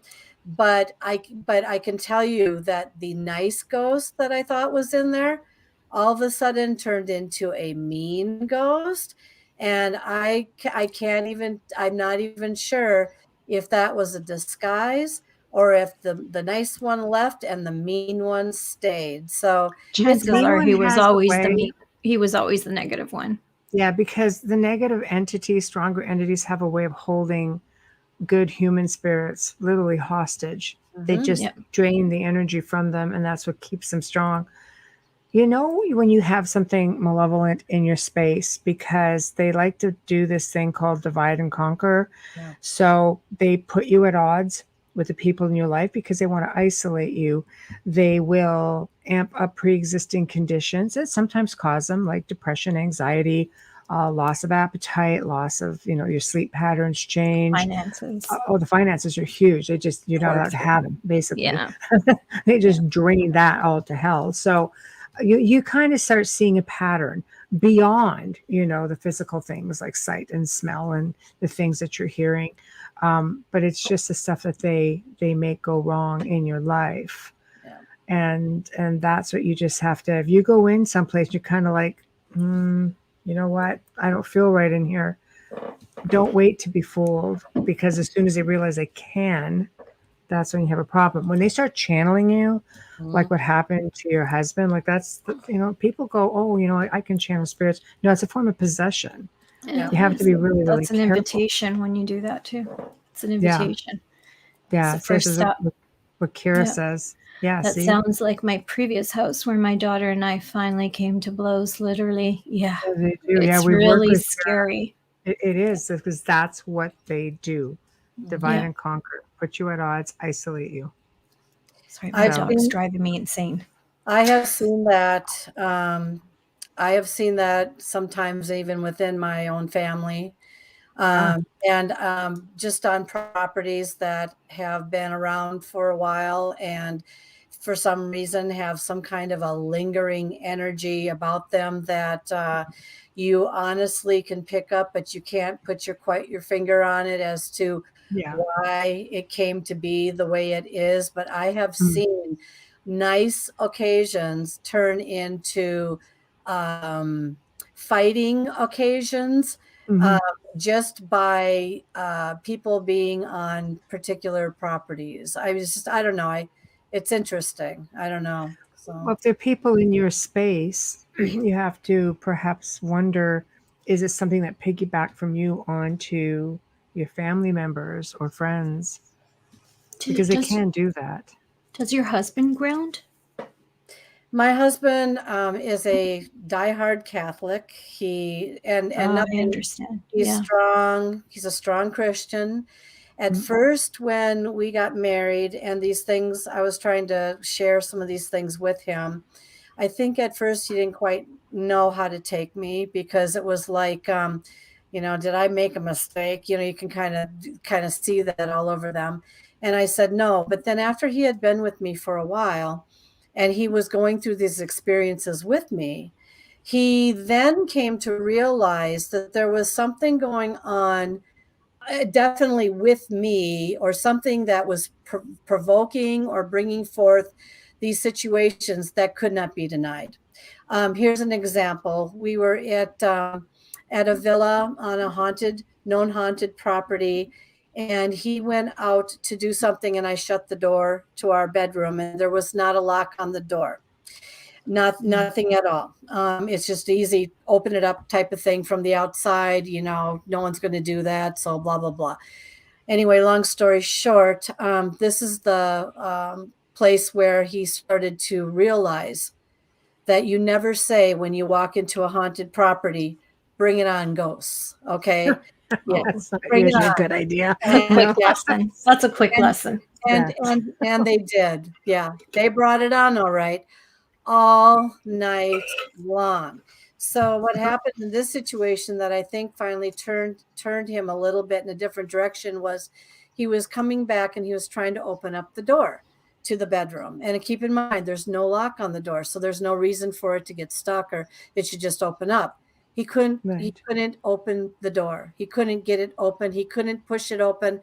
but I can tell you that the nice ghost that I thought was in there all of a sudden turned into a mean ghost, and I can't even, I'm not even sure if that was a disguise or if the nice one left and the mean one stayed. So it's Chances kind are Anyone he was has a always way. he was always the negative one. Yeah, because the negative entities, stronger entities, have a way of holding good human spirits literally hostage. of, They just Yeah. drain the energy from them, and that's what keeps them strong. You know, when you have something malevolent in your space, because they like to do this thing called divide and conquer. yeah. So they put you at odds with the people in your life because they want to isolate you. They will amp up pre existing conditions that sometimes cause them, like depression, anxiety, loss of appetite, loss of, your sleep patterns change. Finances. Oh, the finances are huge. You're not allowed to Torture. have them, basically. Yeah. They Yeah. just drain that all to hell. So you kind of start seeing a pattern beyond, the physical things like sight and smell and the things that you're hearing. But it's just the stuff that they make go wrong in your life. Yeah. And that's what you just have to, if you go in someplace, you're kind of like, you know what? I don't feel right in here. Don't wait to be fooled, because as soon as they realize they can, that's when you have a problem. When they start channeling you, like Mhm. what happened to your husband, like people go, oh, I can channel spirits. No, it's a form of possession. Yeah. You have to be really, really That's an careful. invitation when you do that too. It's an Yeah. invitation. It's Yeah. the So this first is step. what Kira Yeah. says. Yeah. That See, sounds like my previous house where my daughter and I finally came to blows, literally. Yeah. yeah, they do. Yeah. It's We work really with, scary. it is because that's what they do. Divide Yeah. and conquer, put you at odds, isolate you. Sorry, my I've So, dog's seen, driving me insane. I have seen that. I have seen that sometimes even within my own family. yeah. And just on properties that have been around for a while and for some reason have some kind of a lingering energy about them that you honestly can pick up, but you can't put quite your finger on it as to Yeah. why it came to be the way it is. But I have Mm. seen nice occasions turn into fighting occasions, Mhm. uh, just by people being on particular properties. I don't know. It's interesting. I don't know. So Well, if there are people in your space, you have to perhaps wonder, is it something that piggybacked from you onto your family members or friends? Because they Does can do that. your husband ground? my husband is a diehard Catholic. And Oh, I nothing. understand. He's Yeah. strong. He's a strong Christian. At Mm. first, when we got married, and these things, I was trying to share some of these things with him. I think at first he didn't quite know how to take me because it was like, did I make a mistake? You can kind of see that all over them. And I said no. But then after he had been with me for a while, and he was going through these experiences with me. He then came to realize that there was something going on, definitely with me, or something that was provoking or bringing forth these situations that could not be denied. Here's an example. We were at a villa on a known haunted property, and he went out to do something, and I shut the door to our bedroom, and there was not a lock on the door. Nothing at all. It's just easy, open it up type of thing from the outside. No one's going to do that. So blah, blah, blah. Anyway, long story short, this is the place where he started to realize that you never say when you walk into a haunted property, bring it on, ghosts. Okay. Yeah. That's not Bring it usually a on. good idea. That's a quick lesson. That's a quick lesson. And they did. Yeah. They brought it on. All right. All night long. So what happened in this situation that I think finally turned him a little bit in a different direction was he was coming back and he was trying to open up the door to the bedroom. And keep in mind, there's no lock on the door, so there's no reason for it to get stuck, or it should just open up. He couldn't open the door. He couldn't get it open. He couldn't push it open.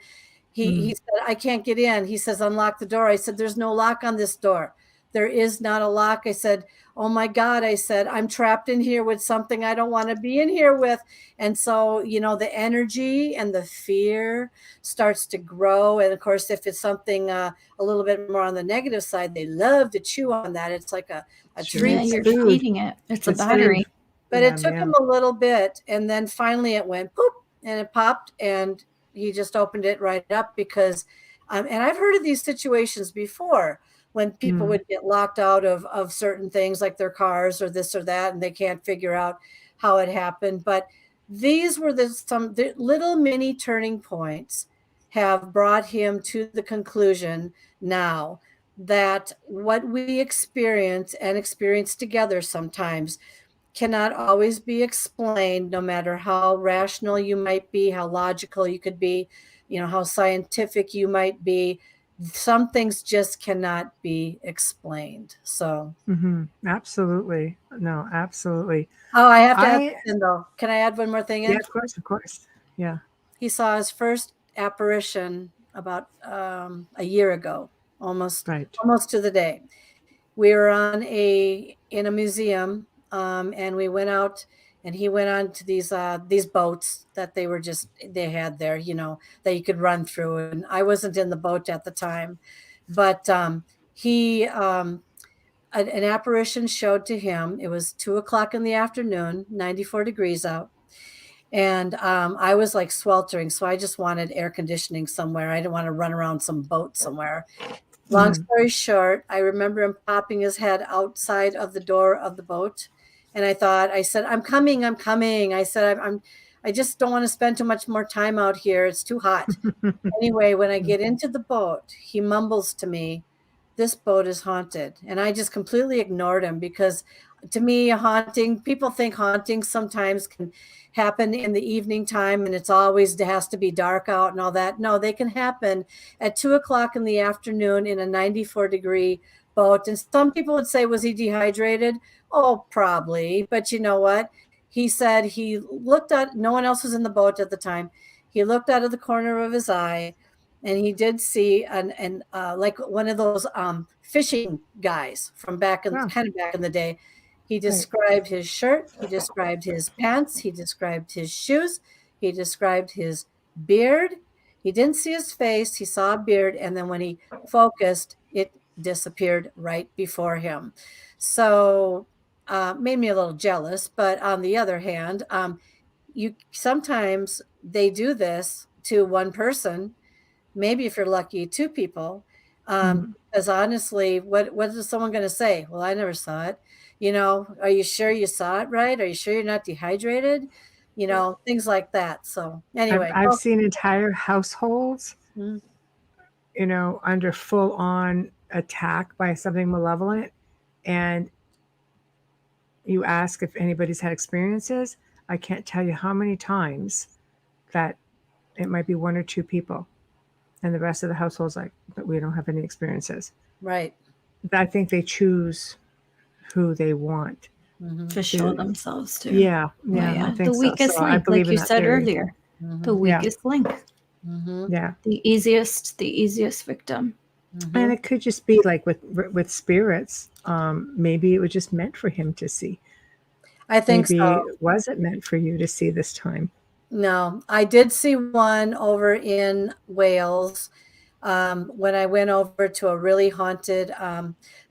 He said, I can't get in. He says, unlock the door. I said, there's no lock on this door. There is not a lock. I said, oh my God. I said, I'm trapped in here with something I don't want to be in here with. And so, the energy and the fear starts to grow. And of course, if it's something a little bit more on the negative side, they love to chew on that. It's like a treat. Yeah, you're feeding it. It's a battery. But it took him a little bit. And then finally it went poop and it popped, and he just opened it right up because, and I've heard of these situations before, when people would get locked out of certain things like their cars or this or that, and they can't figure out how it happened. But these were the little mini turning points have brought him to the conclusion now that what we experience together sometimes cannot always be explained, no matter how rational you might be, how logical you could be, how scientific you might be. Some things just cannot be explained. So absolutely. No, absolutely. Oh, I have to add something, though. Can I add one more thing in? Yeah, of course. Yeah. He saw his first apparition about a year ago, almost to the day. We were in a museum, and we went out, and he went on to these boats that they had there, that you could run through. And I wasn't in the boat at the time, but an apparition showed to him. It was 2:00 in the afternoon, 94 degrees out. And I was like sweltering. So I just wanted air conditioning somewhere. I didn't want to run around some boat somewhere. Long story short, I remember him popping his head outside of the door of the boat. And I said, I'm coming. I said, I just don't want to spend too much more time out here. It's too hot. Anyway, when I get into the boat, he mumbles to me, this boat is haunted. And I just completely ignored him, because to me, people think hauntings sometimes can happen in the evening time, and it has to be dark out and all that. No, they can happen at 2:00 in the afternoon in a 94-degree boat. And some people would say, was he dehydrated? Oh, probably. But you know what? He said he looked at, no one else was in the boat at the time. He looked out of the corner of his eye, and he did see like one of those fishing guys from kind of back in the day. He described his shirt. He described his pants. He described his shoes. He described his beard. He didn't see his face. He saw a beard. And then when he focused, it disappeared right before him. So made me a little jealous. But on the other hand, sometimes they do this to one person. Maybe if you're lucky, two people. Because honestly, what is someone going to say? Well, I never saw it. Are you sure you saw it right? Are you sure you're not dehydrated? Things like that. So anyway, I've seen entire households, under full on attack by something malevolent. And you ask if anybody's had experiences. I can't tell you how many times that it might be one or two people. And the rest of the household's like, but we don't have any experiences. Right. I think they choose who they want to show themselves to. Yeah, Well, yeah, I yeah. think The so. weakest So I link, believe like in you that said theory. earlier. The Yeah, weakest link. yeah. The easiest victim. And it could just be like with spirits. Maybe it was just meant for him to see. I think Maybe so. it wasn't meant for you to see this time. No, I did see one over in Wales when I went over to a really haunted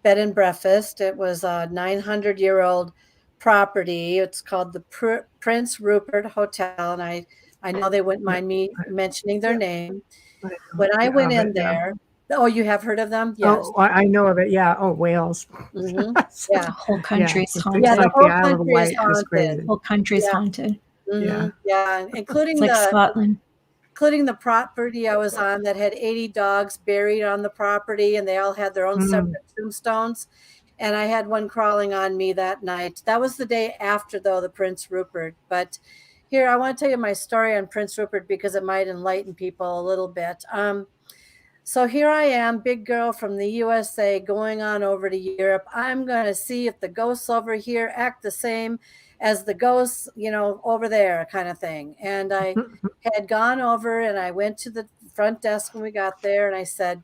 bed and breakfast. It was a 900-year-old property. It's called the Prince Rupert Hotel, and I know they wouldn't Yeah, mind me mentioning their yeah. name. I When I know went of in it. Yeah. there, oh, you have heard of them? Yes. Oh, I know of it. Yeah. Oh, Wales. Hmm. So, Yeah. The whole yeah, country's Yeah. it's haunted. The like the whole Isle of country is Wight is haunted. crazy. Whole country's Yeah. haunted. Yeah. Yeah. It's like Scotland. Including the property I was on that had 80 dogs buried on the property, and they all had their own Mm. separate tombstones. And I had one crawling on me that night. That was the day after, though, the Prince Rupert. But here, I want to tell you my story on Prince Rupert because it might enlighten people a little bit. So here I am, big girl from the USA, going on over to Europe. I'm going to see if the ghosts over here act the same as the ghosts, over there, kind of thing. And I had gone over and I went to the front desk when we got there and I said,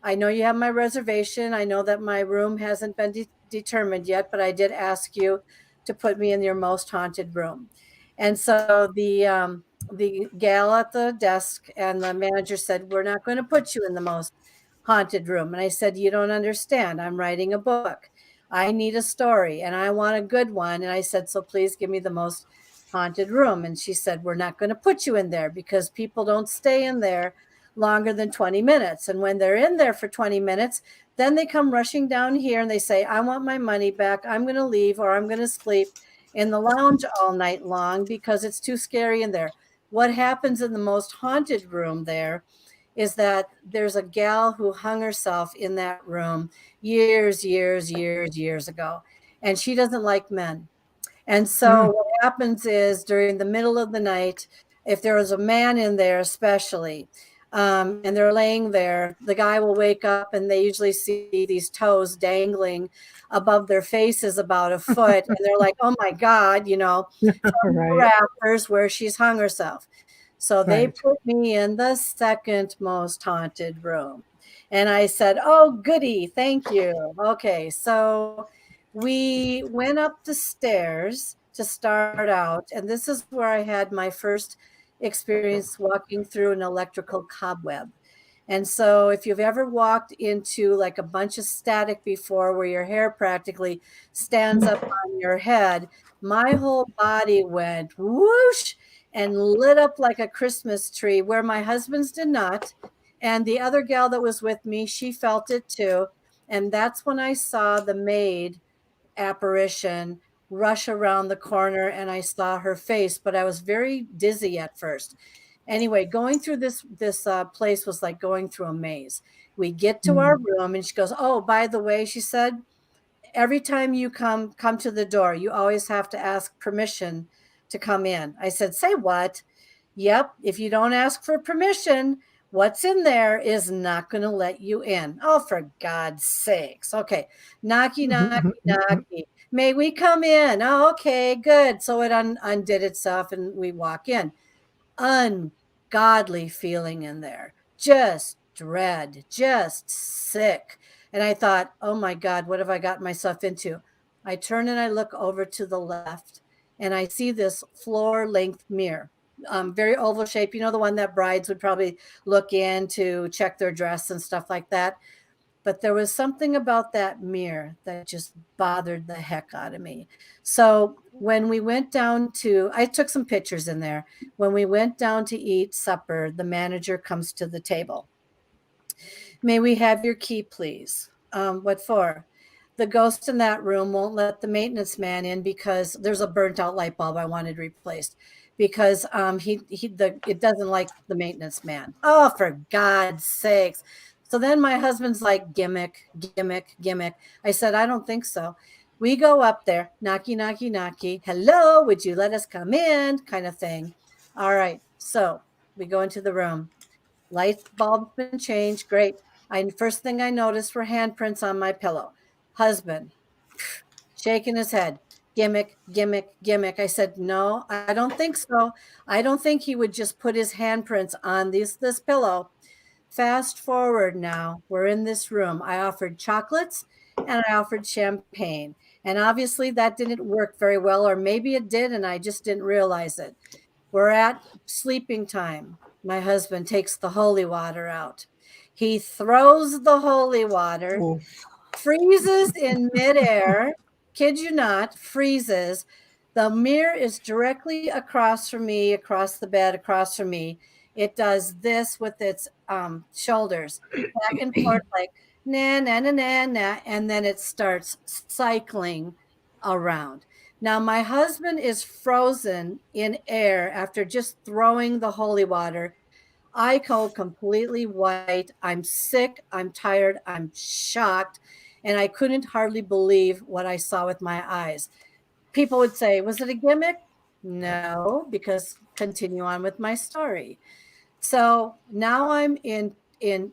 I know you have my reservation. I know that my room hasn't been determined yet, but I did ask you to put me in your most haunted room. And so the gal at the desk and the manager said, we're not going to put you in the most haunted room. And I said, you don't understand. I'm writing a book. I need a story and I want a good one. And I said, so please give me the most haunted room. And she said, we're not going to put you in there because people don't stay in there longer than 20 minutes. And when they're in there for 20 minutes, then they come rushing down here and they say, I want my money back. I'm going to leave or I'm going to sleep in the lounge all night long because it's too scary in there. What happens in the most haunted room there is that there's a gal who hung herself in that room years ago. And she doesn't like men. And so Mm. what happens is during the middle of the night, if there is a man in there, especially, and they're laying there, the guy will wake up and they usually see these toes dangling above their faces about a foot. And they're like, oh my God, from the Right. rafters where she's hung herself. So they Right. put me in the second most haunted room. And I said, oh, goody. Thank you. Okay. So we went up the stairs to start out. And this is where I had my first experience walking through an electrical cobweb. And so if you've ever walked into like a bunch of static before where your hair practically stands up on your head, my whole body went whoosh and lit up like a Christmas tree where my husband's did not. And the other gal that was with me, she felt it too. And that's when I saw the maid apparition rush around the corner and I saw her face, but I was very dizzy at first. Anyway, going through this place was like going through a maze. We get to our Mm. room and she goes, oh, by the way, she said, every time you come to the door, you always have to ask permission to come in. I said, say what? Yep. If you don't ask for permission, what's in there is not going to let you in. Oh, for God's sakes. Okay. Knocky, knocky, knocky. May we come in? Oh, okay, good. So it undid itself and we walk in. Ungodly feeling in there, just dread, just sick. And I thought, oh my God, what have I gotten myself into? I turn and I look over to the left and I see this floor length mirror, very oval shape, the one that brides would probably look in to check their dress and stuff like that. But there was something about that mirror that just bothered the heck out of me. So when we went down I took some pictures in there. When we went down to eat supper, the manager comes to the table. May we have your key, please? What for? The ghost in that room won't let the maintenance man in because there's a burnt out light bulb I wanted replaced because it doesn't like the maintenance man. Oh, for God's sakes. So then my husband's like, gimmick, gimmick, gimmick. I said, I don't think so. We go up there, knocky, knocky, knocky. Hello, would you let us come in? Kind of thing. All right. So we go into the room. Light bulb's been changed. Great. First thing I noticed were handprints on my pillow. Husband shaking his head. Gimmick, gimmick, gimmick. I said, no, I don't think so. I don't think he would just put his handprints on this pillow. Fast forward now, we're in this room. I offered chocolates and I offered champagne. And obviously that didn't work very well, or maybe it did, and I just didn't realize it. We're at sleeping time. My husband takes the holy water out. He throws the holy water, freezes in midair, kid you not, freezes. The mirror is directly across from me, across the bed, across from me. It does this with its shoulders, back and forth like na, na, na, na, na, and then it starts cycling around. Now, my husband is frozen in air after just throwing the holy water. I go completely white. I'm sick. I'm tired. I'm shocked. And I couldn't hardly believe what I saw with my eyes. People would say, was it a gimmick? No, because continue on with my story. So now I'm I'm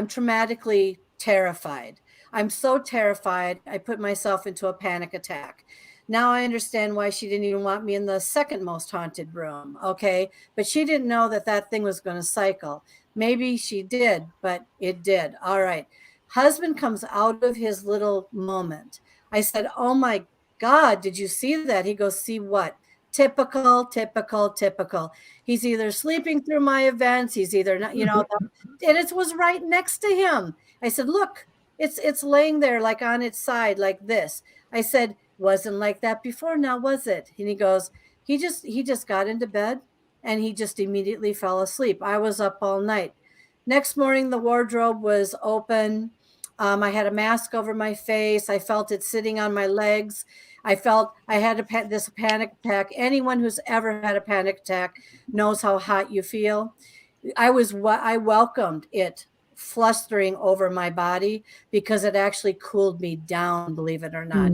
traumatically terrified. I'm so terrified, I put myself into a panic attack. Now I understand why she didn't even want me in the second most haunted room. Okay. But she didn't know that that thing was going to cycle. Maybe she did, but it did. All right. Husband comes out of his little moment. I said, oh my God, did you see that? He goes, see what? Typical, typical, typical. He's either sleeping through my events. He's either not, and it was right next to him. I said, look, it's laying there like on its side like this. I said, wasn't like that before. Now, was it? And he goes, he just got into bed and he just immediately fell asleep. I was up all night. Next morning, the wardrobe was open. I had a mask over my face. I felt it sitting on my legs. I felt I had this panic attack. Anyone who's ever had a panic attack knows how hot you feel. I welcomed it flustering over my body because it actually cooled me down, believe it or not.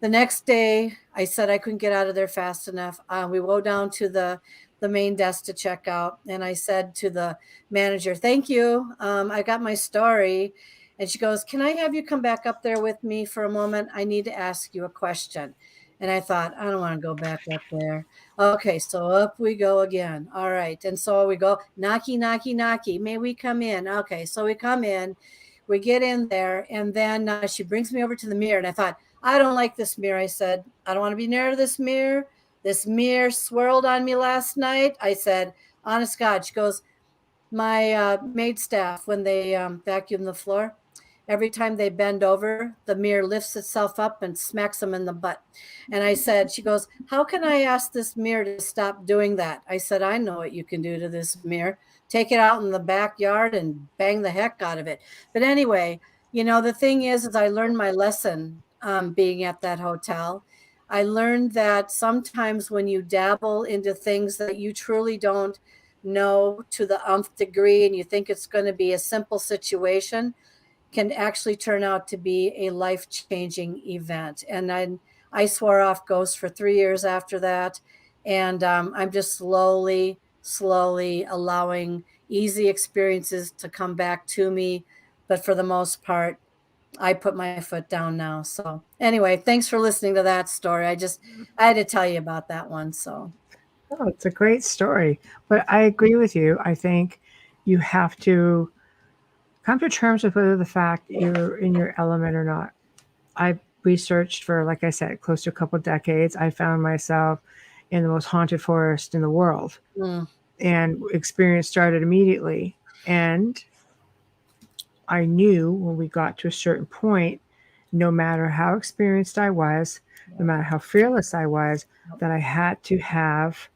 The next day, I said I couldn't get out of there fast enough. We go down to the main desk to check out. And I said to the manager, thank you. I got my story. And she goes, can I have you come back up there with me for a moment? I need to ask you a question. And I thought, I don't want to go back up there. Okay, so up we go again. All right. And so we go, knocky, knocky, knocky. May we come in? Okay, so we come in. We get in there. And then she brings me over to the mirror. And I thought, I don't like this mirror. I said, I don't want to be near this mirror. This mirror swirled on me last night. I said, honest God. She goes, my maid staff, when they vacuum the floor, every time they bend over, the mirror lifts itself up and smacks them in the butt. And I said, she goes, how can I ask this mirror to stop doing that? I said, I know what you can do to this mirror. Take it out in the backyard and bang the heck out of it. But anyway, the thing is I learned my lesson being at that hotel. I learned that sometimes when you dabble into things that you truly don't know to the nth degree and you think it's going to be a simple situation, can actually turn out to be a life-changing event. And I swore off ghosts for 3 years after that. And I'm just slowly allowing easy experiences to come back to me. But for the most part, I put my foot down now. So anyway, thanks for listening to that story. I had to tell you about that one. So. Oh, it's a great story. But I agree with you. I think you have to come to terms with whether the fact you're in your element or not. I researched for, like I said, close to a couple of decades. I found myself in the most haunted forest in the world. And experience started immediately. And I knew when we got to a certain point, no matter how experienced I was, no matter how fearless I was, that I had to have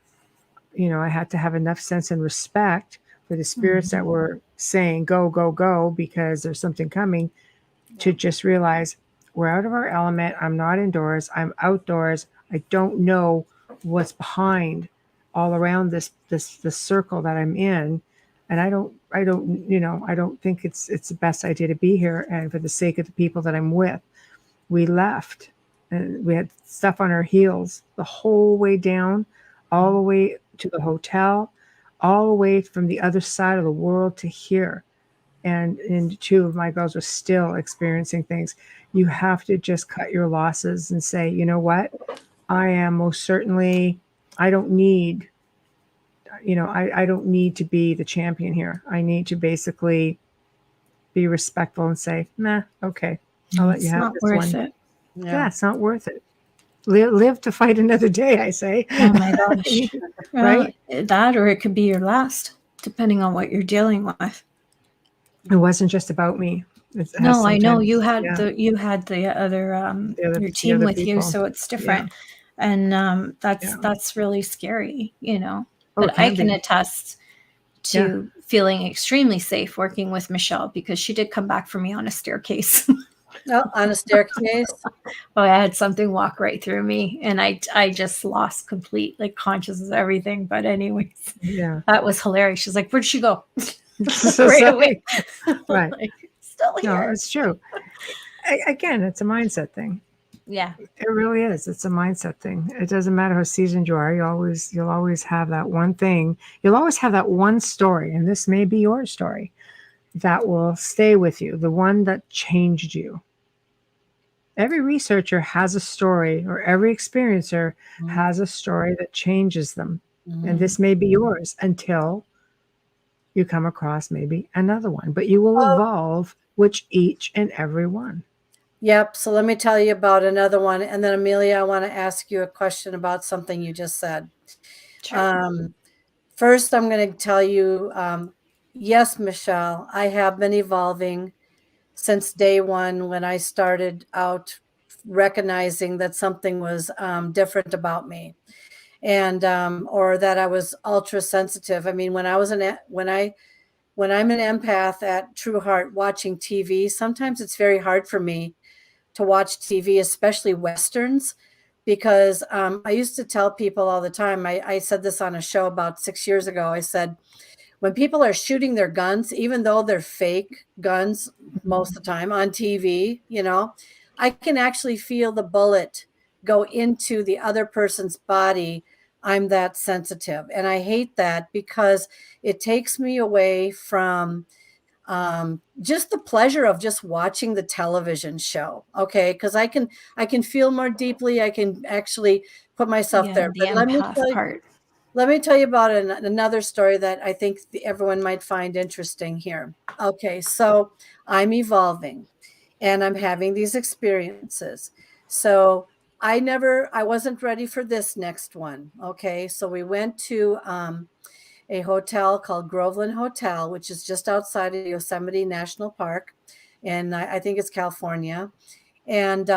enough sense and respect for the spirits that were saying, go, go, go, because there's something coming, to just realize we're out of our element. I'm not indoors. I'm outdoors. I don't know what's behind all around this circle that I'm in. And I don't think it's the best idea to be here. And for the sake of the people that I'm with, we left and we had stuff on our heels the whole way down, all the way to the hotel, all the way from the other side of the world to here. and two of my girls are still experiencing things. You have to just cut your losses and say, you know what? I am most certainly, I don't need, I don't need to be the champion here. I need to basically be respectful and say, nah, okay, I'll let you It's have not this worth one. it. Yeah, it's not worth it. Live to fight another day, I say. Oh my gosh. Right? That, or it could be your last, depending on what you're dealing with. It wasn't just about me. No, I know you had yeah, the other your the team other with you, people. so it's Yeah, different. And yeah. that's really scary, Oh, But it I can can be. attest Yeah. to feeling extremely safe working with Michelle, because she did come back for me on a staircase. Oh, on a staircase. Oh, I had something walk right through me, and I just lost complete consciousness of everything. But anyways, Yeah. that was hilarious. She's like, "Where'd she go?" So Right sorry. away. Right. Still No, here. it's true. Again, it's a mindset thing. Yeah. It really is. It's a mindset thing. It doesn't matter how seasoned you are. You'll always have that one thing. You'll always have that one story, and this may be your story, that will stay with you, the one that changed you. Every researcher has a story, or every experiencer has a story that changes them. And this may be yours until you come across maybe another one, but you will evolve with each and every one. Yep. So let me tell you about another one. And then, Amelia, I want to ask you a question about something you just said. Sure. First, I'm going to tell you, yes, Michelle, I have been evolving since day one when I started out recognizing that something was different about me, and or that I was ultra sensitive. I mean, when I'm an empath at True Heart watching TV, sometimes it's very hard for me to watch TV, especially Westerns, because I used to tell people all the time, I said this on a show about 6 years ago. I said, when people are shooting their guns, even though they're fake guns most of the time on TV, I can actually feel the bullet go into the other person's body. I'm that sensitive. And I hate that because it takes me away from just the pleasure of just watching the television show. Okay. Because I can feel more deeply. I can actually put myself Yeah, there. the But empath part. let me tell you about another story that I think everyone might find interesting here. Okay, so I'm evolving and I'm having these experiences. So I wasn't ready for this next one. Okay, so we went to a hotel called Groveland Hotel, which is just outside of Yosemite National Park. And I think it's California. And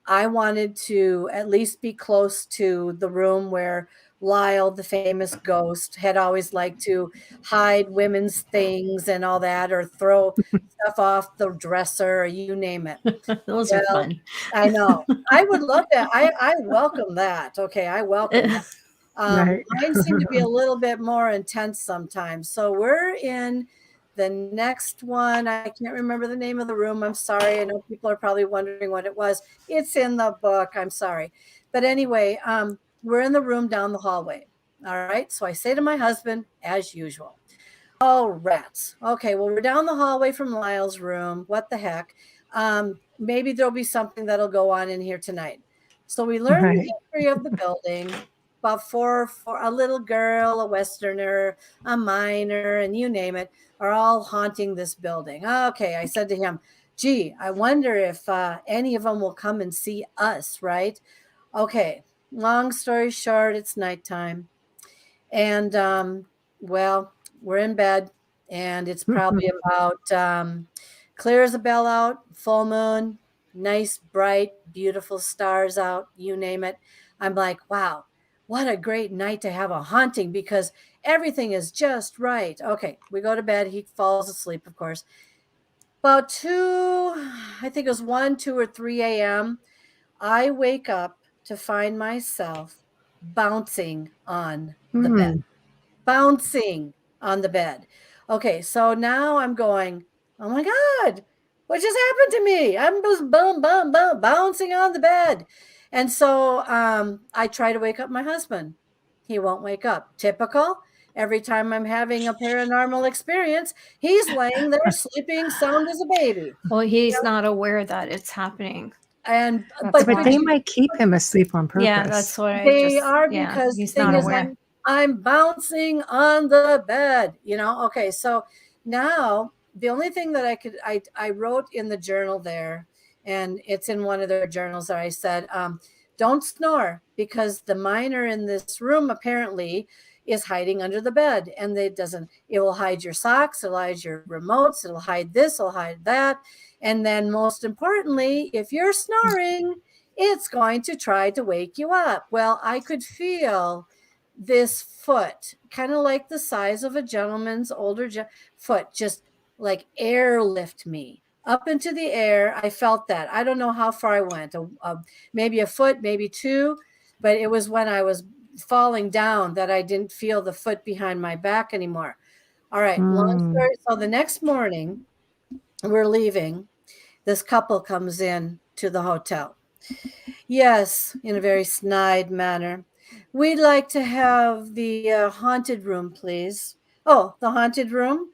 I wanted to at least be close to the room where Lyle, the famous ghost, had always liked to hide women's things and all that, or throw stuff off the dresser, or you name it. Those are Well, fun. I know. I would love that. I welcome that. Okay, I welcome that. Right. Mine seem to be a little bit more intense sometimes. So we're in the next one. I can't remember the name of the room. I'm sorry. I know people are probably wondering what it was. It's in the book. I'm sorry. But anyway, we're in the room down the hallway. All right. So I say to my husband, as usual, oh, rats. Okay. Well, we're down the hallway from Lyle's room. What the heck? Maybe there'll be something that'll go on in here tonight. So we learn the Right. history of the building. About for a little girl, a Westerner, a miner, and you name it, are all haunting this building. Okay, I said to him, gee, I wonder if any of them will come and see us, right? Okay, long story short, it's nighttime. And well, we're in bed, and it's probably about clear as a bell out, full moon, nice, bright, beautiful stars out, you name it. I'm like, wow, what a great night to have a haunting because everything is just right. Okay, we go to bed. He falls asleep, of course. About 2, I think it was 1, 2, or 3 a.m., I wake up to find myself bouncing on the bed. Hmm. Bouncing on the bed. Okay, so now I'm going, oh my God, what just happened to me? I'm just bouncing on the bed. And so I try to wake up my husband. He won't wake up. Typical. every time I'm having a paranormal experience, he's laying there sleeping sound as a baby. Well, he's not aware that it's happening. And That's But why. they might keep him asleep on purpose. Yeah, that's what I they just. are, Yeah, because the he's thing not is, aware. I'm bouncing on the bed, Okay, so now the only thing that I wrote in the journal there, and it's in one of their journals that I said, don't snore, because the miner in this room apparently is hiding under the bed, and it will hide your socks, it'll hide your remotes, it'll hide this, it'll hide that. And then most importantly, if you're snoring, it's going to try to wake you up. Well, I could feel this foot, kind of like the size of a gentleman's older foot, just like airlift me up into the air. I felt that. I don't know how far I went, maybe a foot, maybe two, but it was when I was falling down that I didn't feel the foot behind my back anymore. All right, long story. So the next morning, we're leaving. This couple comes in to the hotel. Yes, in a very snide manner. We'd like to have the haunted room, please. Oh, the haunted room?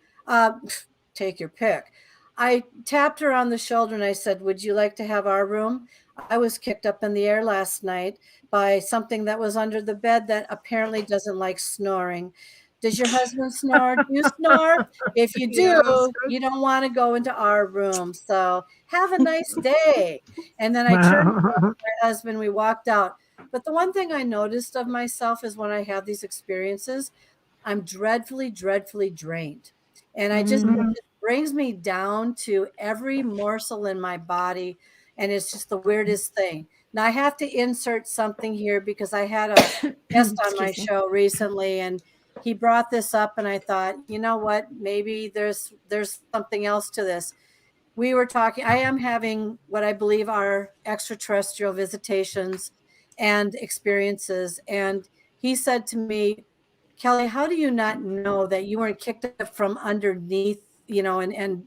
Take your pick. I tapped her on the shoulder and I said, would you like to have our room? I was kicked up in the air last night by something that was under the bed that apparently doesn't like snoring. Does your husband snore? Do you snore? If you do, you don't want to go into our room. So have a nice day. And then I turned to my husband, we walked out. But the one thing I noticed of myself is when I have these experiences, I'm dreadfully, dreadfully drained. And it just brings me down to every morsel in my body. And it's just the weirdest thing. Now I have to insert something here because I had a guest on my show recently, and he brought this up, and I thought, you know what, maybe there's something else to this. We were talking, I am having what I believe are extraterrestrial visitations and experiences. And he said to me, Kelly, how do you not know that you weren't kicked up from underneath, and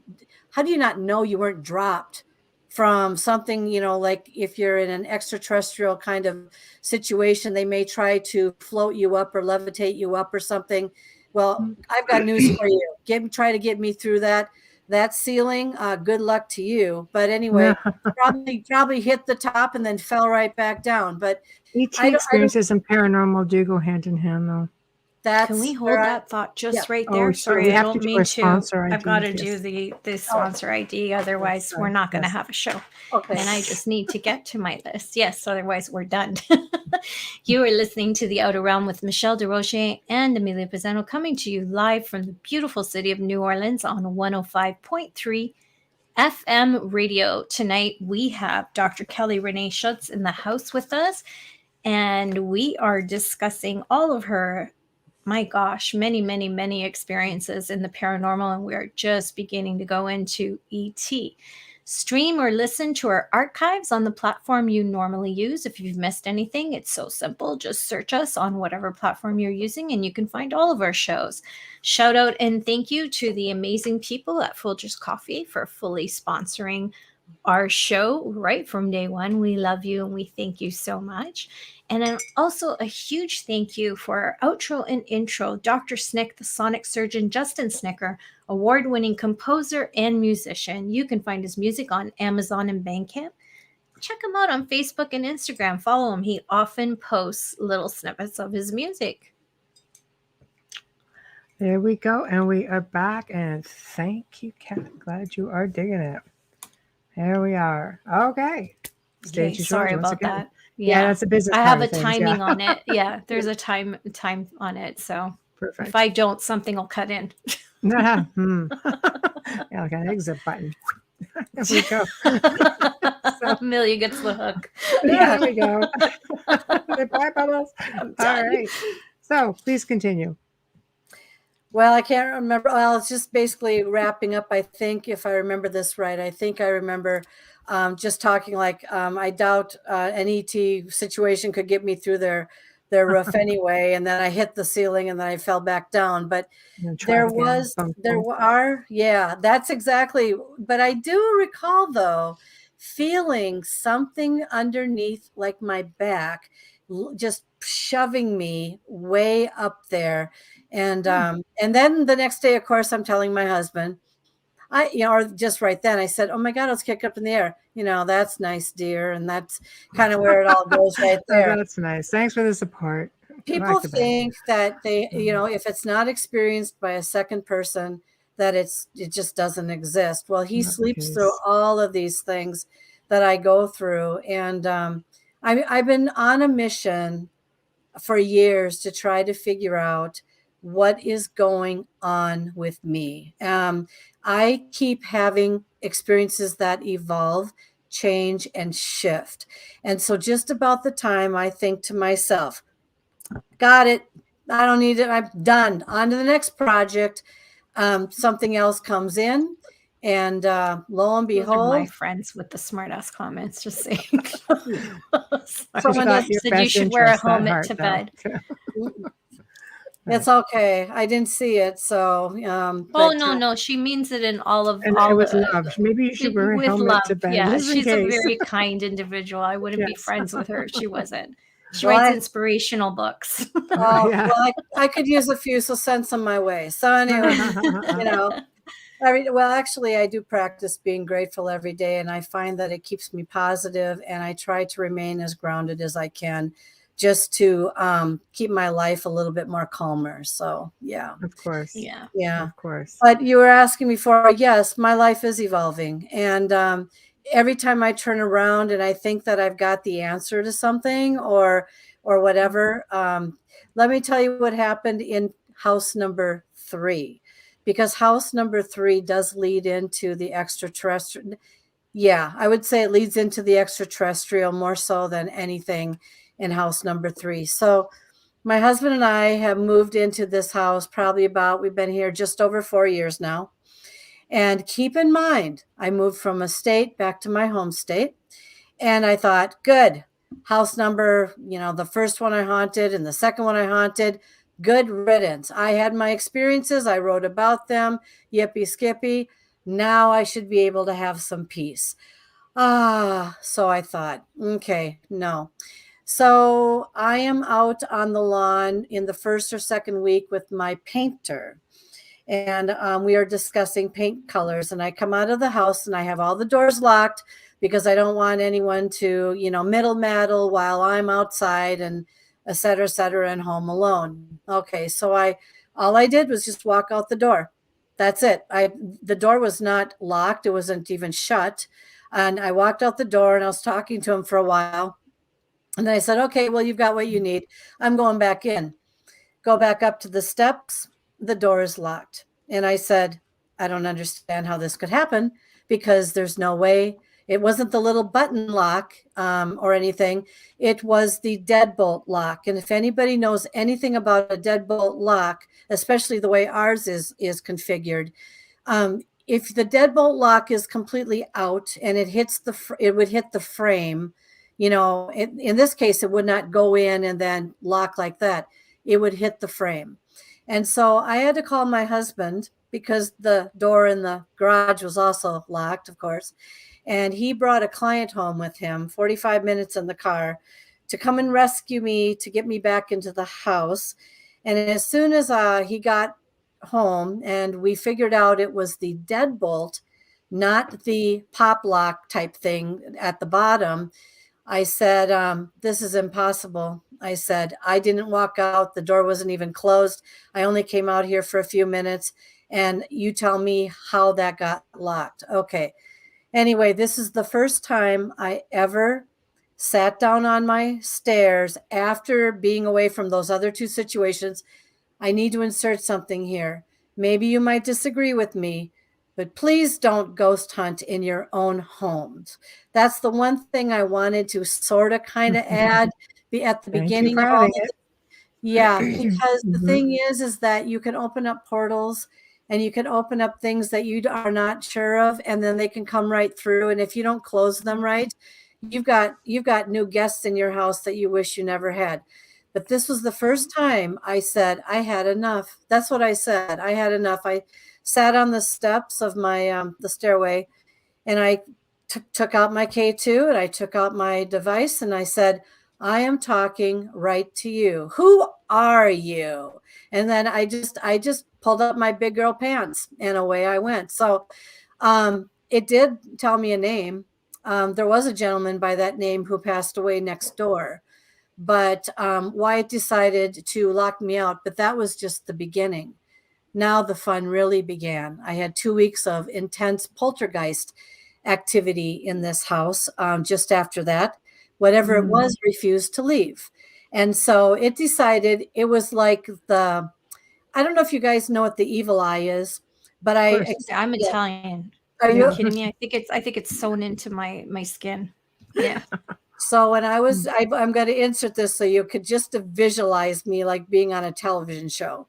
how do you not know you weren't dropped from something, like if you're in an extraterrestrial kind of situation, they may try to float you up or levitate you up or something. Well, I've got news for you. Try to get me through that ceiling. Good luck to you. But anyway, probably hit the top and then fell right back down. But ET experiences and paranormal do go hand in hand, though. Can we hold that thought just right there? Sorry, I don't mean to. I've got to do the sponsor ID. Otherwise, we're not going to have a show. Okay. And I just need to get to my list. Yes, otherwise we're done. You are listening to The Outer Realm with Michelle DeRoche and Amelia Pisano, coming to you live from the beautiful city of New Orleans on 105.3 FM radio. Tonight, we have Dr. Kelly Renee Schutz in the house with us, and we are discussing all of her, my gosh, many, many, many experiences in the paranormal, and we're just beginning to go into ET. Stream or listen to our archives on the platform you normally use. If you've missed anything, it's so simple. Just search us on whatever platform you're using and you can find all of our shows. Shout out and thank you to the amazing people at Folgers Coffee for fully sponsoring our show right from day one. We love you and we thank you so much. And then also a huge thank you for our outro and intro, Dr. Snick, the sonic surgeon, Justin Snicker, award-winning composer and musician. You can find his music on Amazon and Bandcamp. Check him out on Facebook and Instagram. Follow him. He often posts little snippets of his music. There we go. And we are back. And thank you, Kat. Glad you are digging it. There we are. Okay. Okay, sorry about that. Yeah, that's a business. I have a timing on it. Yeah, there's a time on it. So perfect. If I don't, something will cut in. Yeah, like an exit button. There we go. Amelia gets the hook. There we go. Bye, Bubbles. All right. So please continue. Well, I can't remember. Well, it's just basically wrapping up. I think if I remember this right, I remember just talking like I doubt an ET situation could get me through their roof anyway. And then I hit the ceiling and then I fell back down. But that's exactly. But I do recall though feeling something underneath like my back. just shoving me way up there. And then the next day, of course, I'm telling my husband, or just right then I said, "Oh my God, let's kick up in the air." That's nice, dear. And that's kind of where it all goes right Oh, there. that's nice. Thanks for the support. I People like the band. think that if it's not experienced by a second person, that it just doesn't exist. Well, he Not the sleeps through case. all of these things that I go through. And I've been on a mission for years to try to figure out what is going on with me. I keep having experiences that evolve, change, and shift. And so just about the time I think to myself, got it, I don't need it, I'm done, on to the next project, something else comes in. And lo and Those are my behold, friends with the smart ass comments, just saying. someone got just your said you best should wear a interests at helmet heart, to though. bed. it's okay. I didn't see it. So, Oh but no, she means it in all of And it was love. Maybe you should wear a with helmet love. to bed, Yeah, just in she's a case. very kind individual. I wouldn't be Yes. friends with her if she wasn't. She Well, writes I- inspirational books. oh, Yeah. well, I could use a few, so send some my way. So anyway, actually, I do practice being grateful every day, and I find that it keeps me positive, and I try to remain as grounded as I can, just to keep my life a little bit more calmer. So yeah, Of course. Yeah. Of course. but you were asking before. Yes, my life is evolving, and every time I turn around and I think that I've got the answer to something or whatever, let me tell you what happened in house number 3, because house number 3 does lead into the extraterrestrial. Yeah, I would say it leads into the extraterrestrial more so than anything in house number 3. So my husband and I have moved into this house we've been here just over 4 years now. And keep in mind, I moved from a state back to my home state. And I thought, good, house number, the first one I haunted and the second one I haunted, good riddance. I had my experiences. I wrote about them. Yippee skippy. Now I should be able to have some peace. So I thought, okay, no. So I am out on the lawn in the first or second week with my painter. And we are discussing paint colors. And I come out of the house and I have all the doors locked because I don't want anyone to, middle maddle while I'm outside and et cetera, and home alone. Okay, so all I did was just walk out the door. That's it. The door was not locked. It wasn't even shut. And I walked out the door and I was talking to him for a while. And then I said, okay, well, you've got what you need. I'm going back in. Go back up to the steps. The door is locked. And I said, I don't understand how this could happen because there's no way. It wasn't the little button lock or anything. It was the deadbolt lock. And if anybody knows anything about a deadbolt lock, especially the way ours is configured, if the deadbolt lock is completely out and it would hit the frame, in this case, it would not go in and then lock like that. It would hit the frame. And so I had to call my husband because the door in the garage was also locked, of course. And he brought a client home with him, 45 minutes in the car, to come and rescue me, to get me back into the house. And as soon as he got home and we figured out it was the deadbolt, not the pop lock type thing at the bottom, I said, this is impossible. I said, I didn't walk out. The door wasn't even closed. I only came out here for a few minutes. And you tell me how that got locked. Okay. Anyway, this is the first time I ever sat down on my stairs after being away from those other 2 situations. I need to insert something here. Maybe you might disagree with me, but please don't ghost hunt in your own homes. That's the one thing I wanted to sort of kind of add at the Thank you beginning for of all adding this. it. Yeah, because the Mhm. thing is that you can open up portals and you can open up things that you are not sure of, and then they can come right through. And if you don't close them right, you've got new guests in your house that you wish you never had. But this was the first time I said, I had enough. That's what I said. I had enough. I sat on the steps of my the stairway, and I took out my K2 and I took out my device and I said, I am talking right to you. Who are you? And then I just pulled up my big girl pants and away I went. So it did tell me a name. There was a gentleman by that name who passed away next door, but Wyatt decided to lock me out. But that was just the beginning. Now the fun really began. I had 2 weeks of intense poltergeist activity in this house. Just after that, whatever it was refused to leave. And so it decided, it was like I don't know if you guys know what the evil eye is, but I'm yeah. Italian. Are Are you you? kidding me? I think it's sewn into my skin. Yeah. So when I'm going to insert this so you could just visualize me like being on a television show.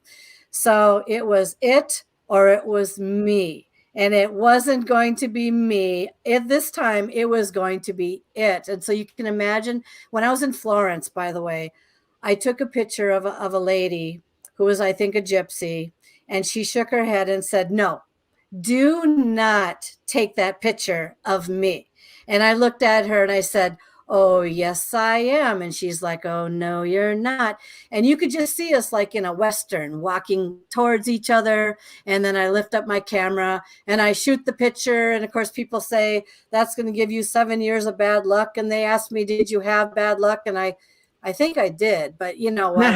So it was it or it was me. And it wasn't going to be me. At this time, it was going to be it. And so you can imagine, when I was in Florence, by the way, I took a picture of a lady who was, I think, a gypsy. And she shook her head and said, no, do not take that picture of me. And I looked at her and I said, oh, yes, I am. And she's like, oh, no, you're not. And you could just see us like in a Western walking towards each other. And then I lift up my camera and I shoot the picture. And of course, people say that's going to give you 7 years of bad luck. And they asked me, did you have bad luck? And I think I did. But you know what?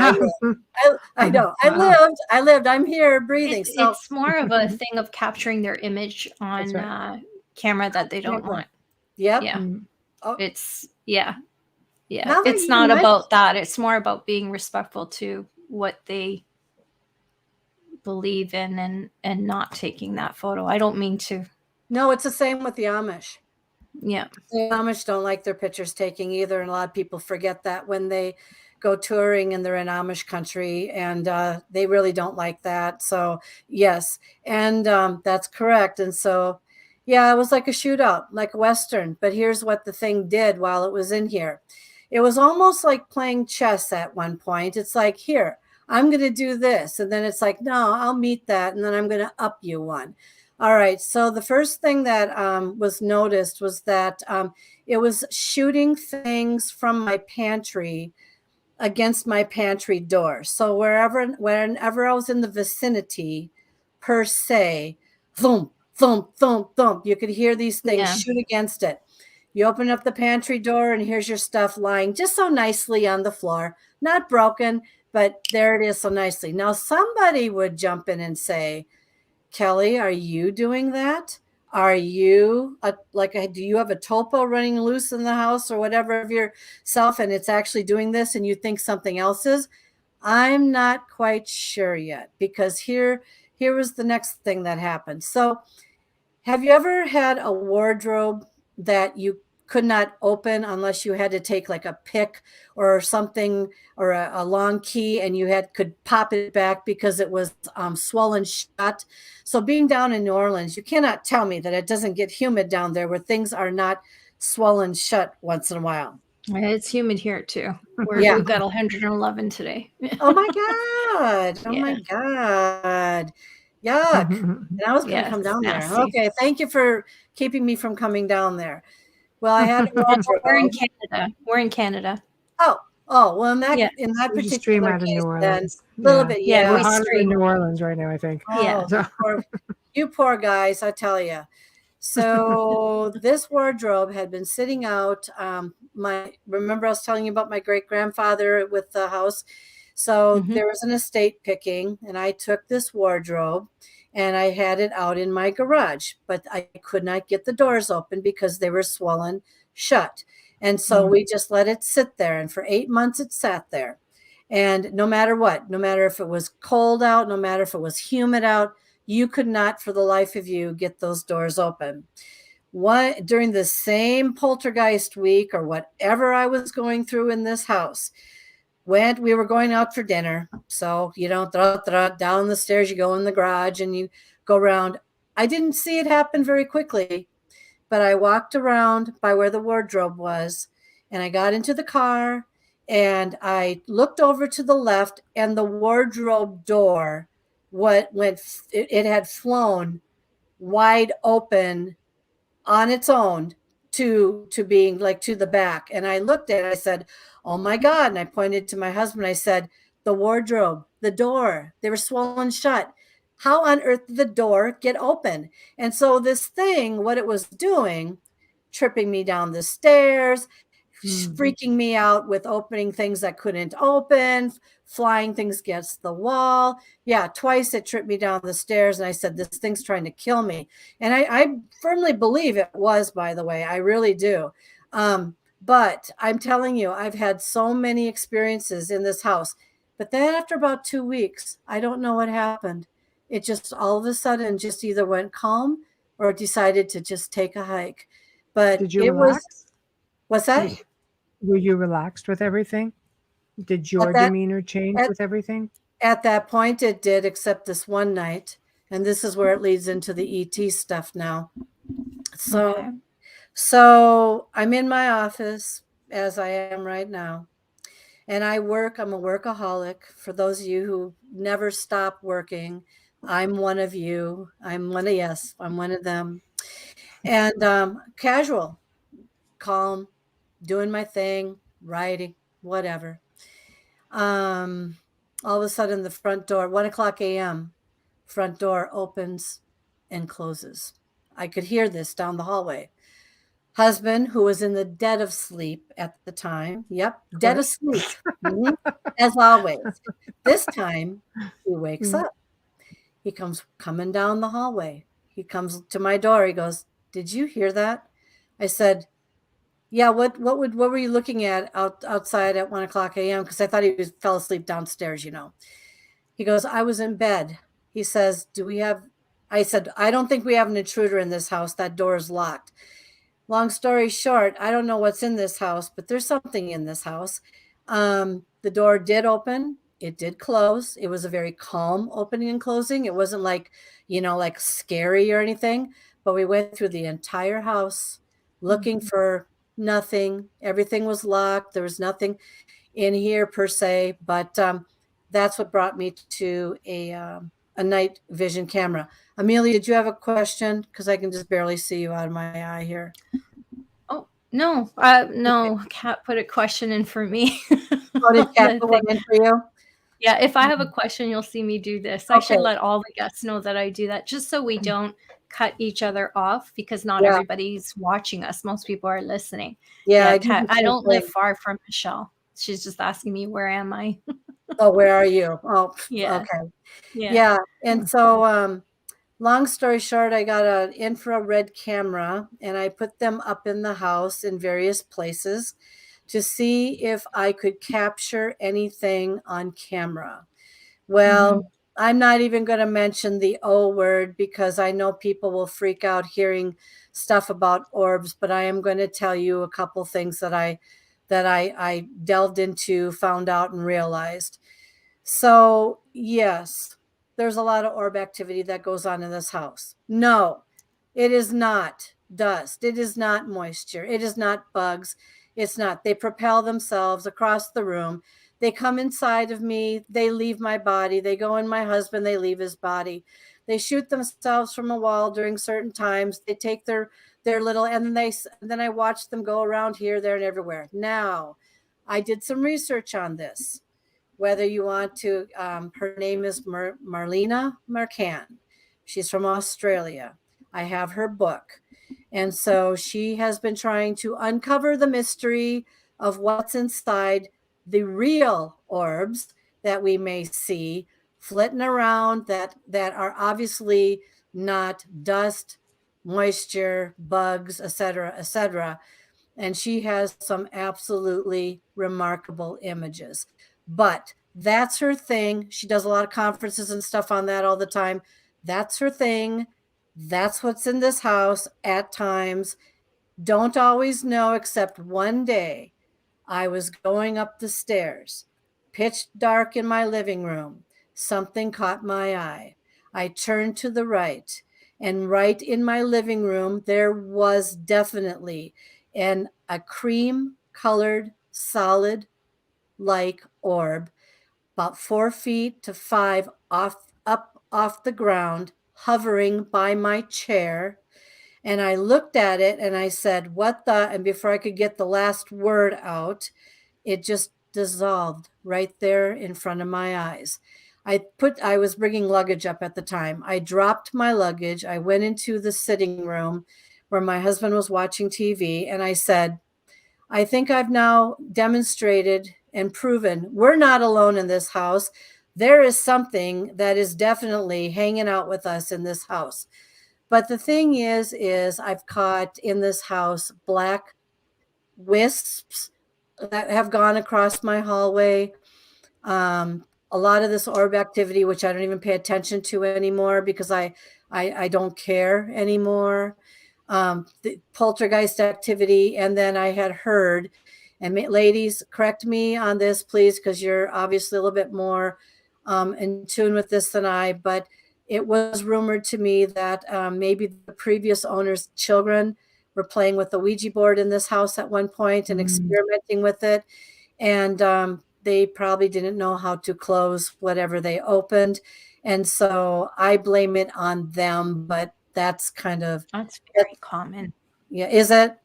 I know. I lived. I'm here breathing. It's more of a thing of capturing their image on camera that they don't want. Yep. Yeah. Oh. Yeah. It's not about that. It's more about being respectful to what they believe in and not taking that photo. I don't mean to. No, it's the same with the Amish. Yeah. The Amish don't like their pictures taking either. And a lot of people forget that when they go touring and they're in Amish country, and they really don't like that. So yes. And that's correct. And so, yeah, it was like a shootout, like a Western. But here's what the thing did while it was in here. It was almost like playing chess at one point. It's like, here, I'm going to do this. And then it's like, no, I'll meet that. And then I'm going to up you one. All right. So the first thing that was noticed was that it was shooting things from my pantry against my pantry door. So whenever I was in the vicinity, per se, thump, thump, thump, thump, you could hear these things shoot against it. You open up the pantry door and here's your stuff lying just so nicely on the floor, not broken, but there it is so nicely. Now somebody would jump in and say, Kelly, are you doing that? Are you do you have a topo running loose in the house or whatever of yourself and it's actually doing this and you think something else is? I'm not quite sure yet, because here was the next thing that happened. So have you ever had a wardrobe that you could not open unless you had to take like a pick or something or a long key and you could pop it back because it was swollen shut? So being down in New Orleans, you cannot tell me that it doesn't get humid down there where things are not swollen shut once in a while. It's humid here too. We've got 111 today. Oh my God. Oh my God. Yuck. And I was going to come down there. Okay. Thank you for keeping me from coming down there. Well, I had a wardrobe. We're in Canada. Oh, well, in that particular case, then a little bit, we're hotter in New Orleans right now, I think. You poor guys, I tell you. So this wardrobe had been sitting out. Remember I was telling you about my great grandfather with the house. So there was an estate picking, and I took this wardrobe and I had it out in my garage, but I could not get the doors open because they were swollen shut. And so we just let it sit there. And for 8 months, it sat there. And no matter what, no matter if it was cold out, no matter if it was humid out, you could not for the life of you get those doors open. During the same poltergeist week or whatever I was going through in this house, we were going out for dinner. So, down the stairs, you go in the garage and you go around. I didn't see it happen very quickly, but I walked around by where the wardrobe was and I got into the car and I looked over to the left and the wardrobe door, it had flown wide open on its own to being like to the back. And I looked at it, I said, oh my God. And I pointed to my husband. I said, the wardrobe, the door, they were swollen shut. How on earth did the door get open? And so this thing, what it was doing, tripping me down the stairs, freaking me out with opening things that couldn't open, flying things against the wall. Yeah, twice it tripped me down the stairs, and I said, this thing's trying to kill me. And I firmly believe it was, by the way. I really do. But I'm telling you, I've had so many experiences in this house. But then after about 2 weeks, I don't know what happened. It just all of a sudden just either went calm or decided to just take a hike. But Did you it was, relax? what's that? Were you relaxed with everything? Did your that- demeanor change with everything? At that point, it did, except this one night. And this is where it leads into the ET stuff now. So, Okay. so I'm in my office as I am right now. And I work. I'm a workaholic. For those of you who never stop working, I'm one of you. I'm one of them. And casual, calm, doing my thing, writing, whatever. All of a sudden the front door, 1:00 a.m., front door opens and closes. I could hear this down the hallway. Husband, who was in the dead of sleep at the time. Yep, dead of sleep. As always. This time he wakes up. He comes coming down the hallway. He comes to my door. He goes, did you hear that? I said, yeah, what were you looking at outside at 1:00 a.m.? Because I thought he fell asleep downstairs, you know. He goes, I was in bed. He says, I said, I don't think we have an intruder in this house. That door is locked. Long story short, I don't know what's in this house, but there's something in this house. The door did open. It did close. It was a very calm opening and closing. It wasn't like, like scary or anything, but we went through the entire house looking for nothing. Everything was locked. There was nothing in here per se, but that's what brought me to a night vision camera. Amelia, did you have a question? Because I can just barely see you out of my eye here. Oh, no, Kat put a question in for me. Oh, did Kat put one in for you? Yeah, if I have a question, you'll see me do this. I should let all the guests know that I do that, just so we don't cut each other off, because not everybody's watching us. Most people are listening. Yeah, Kat, I don't live far from Michelle. She's just asking me, where am I? Oh, where are you? Oh, yeah. Okay. Yeah. And so long story short, I got an infrared camera and I put them up in the house in various places to see if I could capture anything on camera. Well, I'm not even going to mention the O word because I know people will freak out hearing stuff about orbs, but I am going to tell you a couple things that I delved into, found out, and realized. So, yes, there's a lot of orb activity that goes on in this house. No, it is not dust. It is not moisture. It is not bugs. It's not. They propel themselves across the room. They come inside of me. They leave my body. They go in my husband. They leave his body. They shoot themselves from a wall during certain times. They take their little, and then I watch them go around here, there, and everywhere. Now, I did some research on this. Whether you want to, her name is Marlena Marcan. She's from Australia. I have her book. And so she has been trying to uncover the mystery of what's inside the real orbs that we may see flitting around that are obviously not dust, moisture, bugs, etc., etc. And she has some absolutely remarkable images. But that's her thing. She does a lot of conferences and stuff on that all the time. That's her thing. That's what's in this house at times. Don't always know, except one day I was going up the stairs, pitch dark in my living room. Something caught my eye. I turned to the right, and right in my living room, there was definitely a cream-colored solid like orb, about 4 feet to 5 up off the ground, hovering by my chair. And I looked at it and I said, what the, and before I could get the last word out, it just dissolved right there in front of my eyes. I was bringing luggage up at the time. I dropped my luggage. I went into the sitting room where my husband was watching TV, and I said, I think I've now demonstrated and proven we're not alone in this house. There is something that is definitely hanging out with us in this house. But the thing is I've caught in this house black wisps that have gone across my hallway. A lot of this orb activity, which I don't even pay attention to anymore because I don't care anymore. The poltergeist activity. And then I had heard, and ladies, correct me on this, please, because you're obviously a little bit more in tune with this than I, but it was rumored to me that maybe the previous owner's children were playing with the Ouija board in this house at one point and experimenting with it. And they probably didn't know how to close whatever they opened. And so I blame it on them, but that's very common. Yeah. Is it?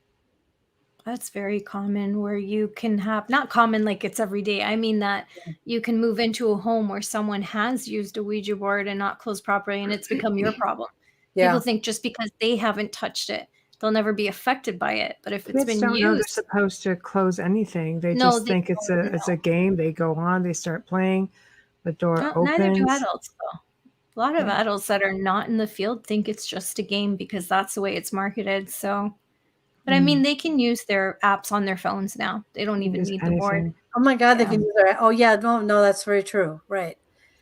That's very common, where you can have, not common like it's every day. I mean that you can move into a home where someone has used a Ouija board and not closed properly, and it's become your problem. Yeah. People think just because they haven't touched it, they'll never be affected by it. But if it's Kids been don't know they're used, supposed to close anything. They No, just they think it's a game. They go on, they start playing, the door neither do opens. adults though. A lot of adults that are not in the field think it's just a game because that's the way it's marketed. So, but I mean, they can use their apps on their phones now. They don't even need the board. Anything. Oh my God, they can use their, oh yeah, no, that's very true. Right.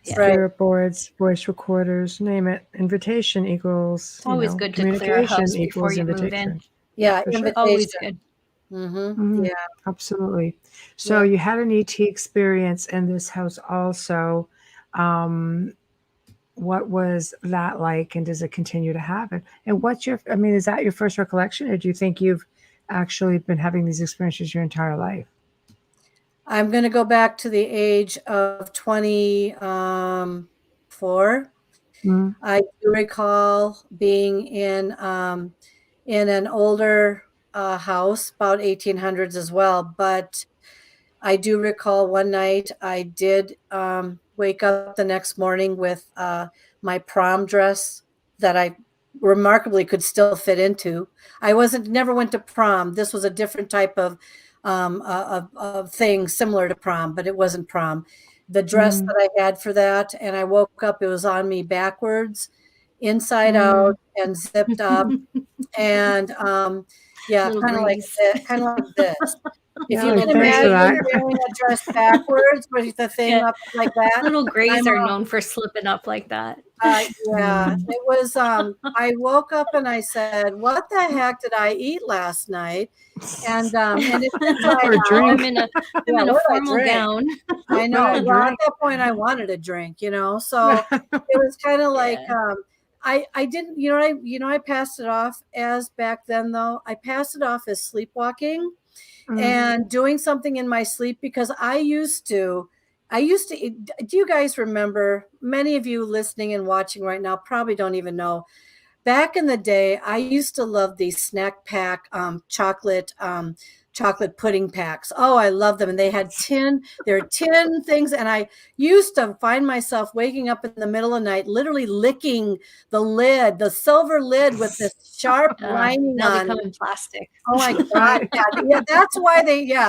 Yeah. Right. Spirit boards, voice recorders, name it. Invitation equals, It's always good to clear a house before you move in. Yeah, for sure. invitation. Always good. Yeah. Absolutely. So you had an ET experience in this house also. What was that like, and does it continue to happen? And is that your first recollection, or do you think you've actually been having these experiences your entire life? I'm going to go back to the age of 24. I do recall being in an older house, about 1800s as well. But I do recall one night I did wake up the next morning with my prom dress that I remarkably could still fit into. I never went to prom. This was a different type of thing similar to prom, but it wasn't prom. The dress that I had for that, and I woke up, it was on me backwards, inside out, and zipped up, and kind of like this. If you can imagine wearing a dress backwards with the thing up like that. Little grays are known for slipping up like that. It was, I woke up and I said, what the heck did I eat last night? And it's I'm in a formal gown. I know. Well, at that point I wanted a drink, so it was kind of like, I didn't, I passed it off as, back then though, I passed it off as sleepwalking and doing something in my sleep, because I used to, do you guys remember, many of you listening and watching right now probably don't even know, back in the day, I used to love these snack pack chocolate pudding packs. Oh, I love them. And they had tin things. And I used to find myself waking up in the middle of the night, literally licking the silver lid with this sharp lining now on they come in plastic. Oh my God. Yeah, that's why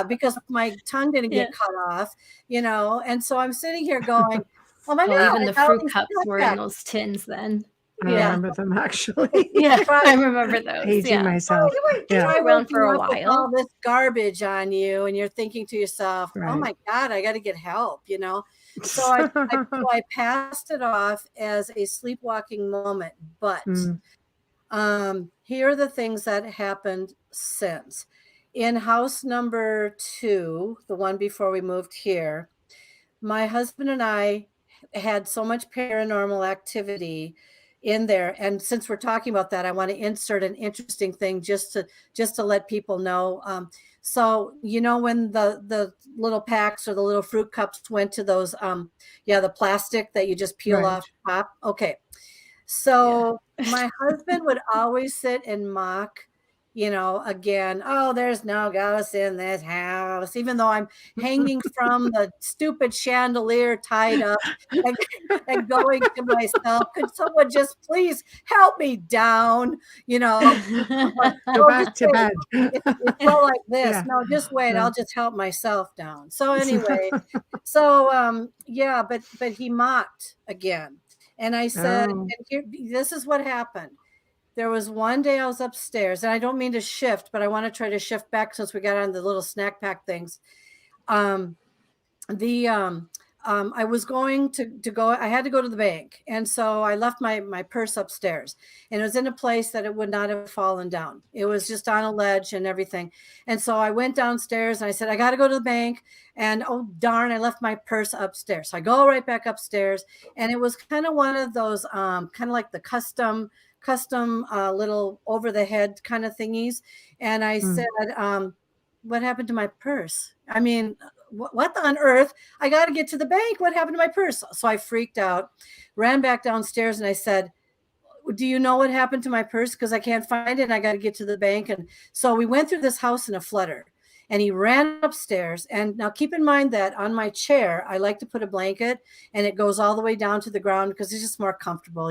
because my tongue didn't get cut off, and so I'm sitting here going, oh my God. Even the fruit cups were in those tins then. I remember them actually. I remember those. Aging myself. I around for a while. All this garbage on you, and you're thinking to yourself, "Oh my God, I got to get help," So I passed it off as a sleepwalking moment. But here are the things that happened since. In house number 2, the one before we moved here, my husband and I had so much paranormal activity in there. And since we're talking about that, I want to insert an interesting thing just to let people know. So, when the little packs or the little fruit cups went to those, the plastic that you just peel off the top. Okay. So my husband would always sit and mock, again, oh, there's no ghosts in this house, even though I'm hanging from the stupid chandelier tied up and, and going to myself, could someone just please help me down? Like, Go oh, just back to wait. bed. It's all like this. Yeah. No, just wait. Yeah. I'll just help myself down. So anyway, so yeah, but he mocked again. And I said, Oh. and here, this is what happened. There was one day I was upstairs, and I don't mean to shift, but I want to try to shift back since we got on the little snack pack things. Um, the I was going to go. I had to go to the bank, and so I left my purse upstairs, and it was in a place that it would not have fallen down. It was just on a ledge and everything. And so I went downstairs, and I said, I got to go to the bank, and oh darn, I left my purse upstairs. So I go right back upstairs, and it was kind of one of those kind of like the custom little over the head kind of thingies. And I said, what happened to my purse? I mean, what on earth? I got to get to the bank. What happened to my purse? So I freaked out, ran back downstairs, and I said, do you know what happened to my purse? Because I can't find it, and I got to get to the bank. And so we went through this house in a flutter, and he ran upstairs. And now keep in mind that on my chair, I like to put a blanket, and it goes all the way down to the ground because it's just more comfortable,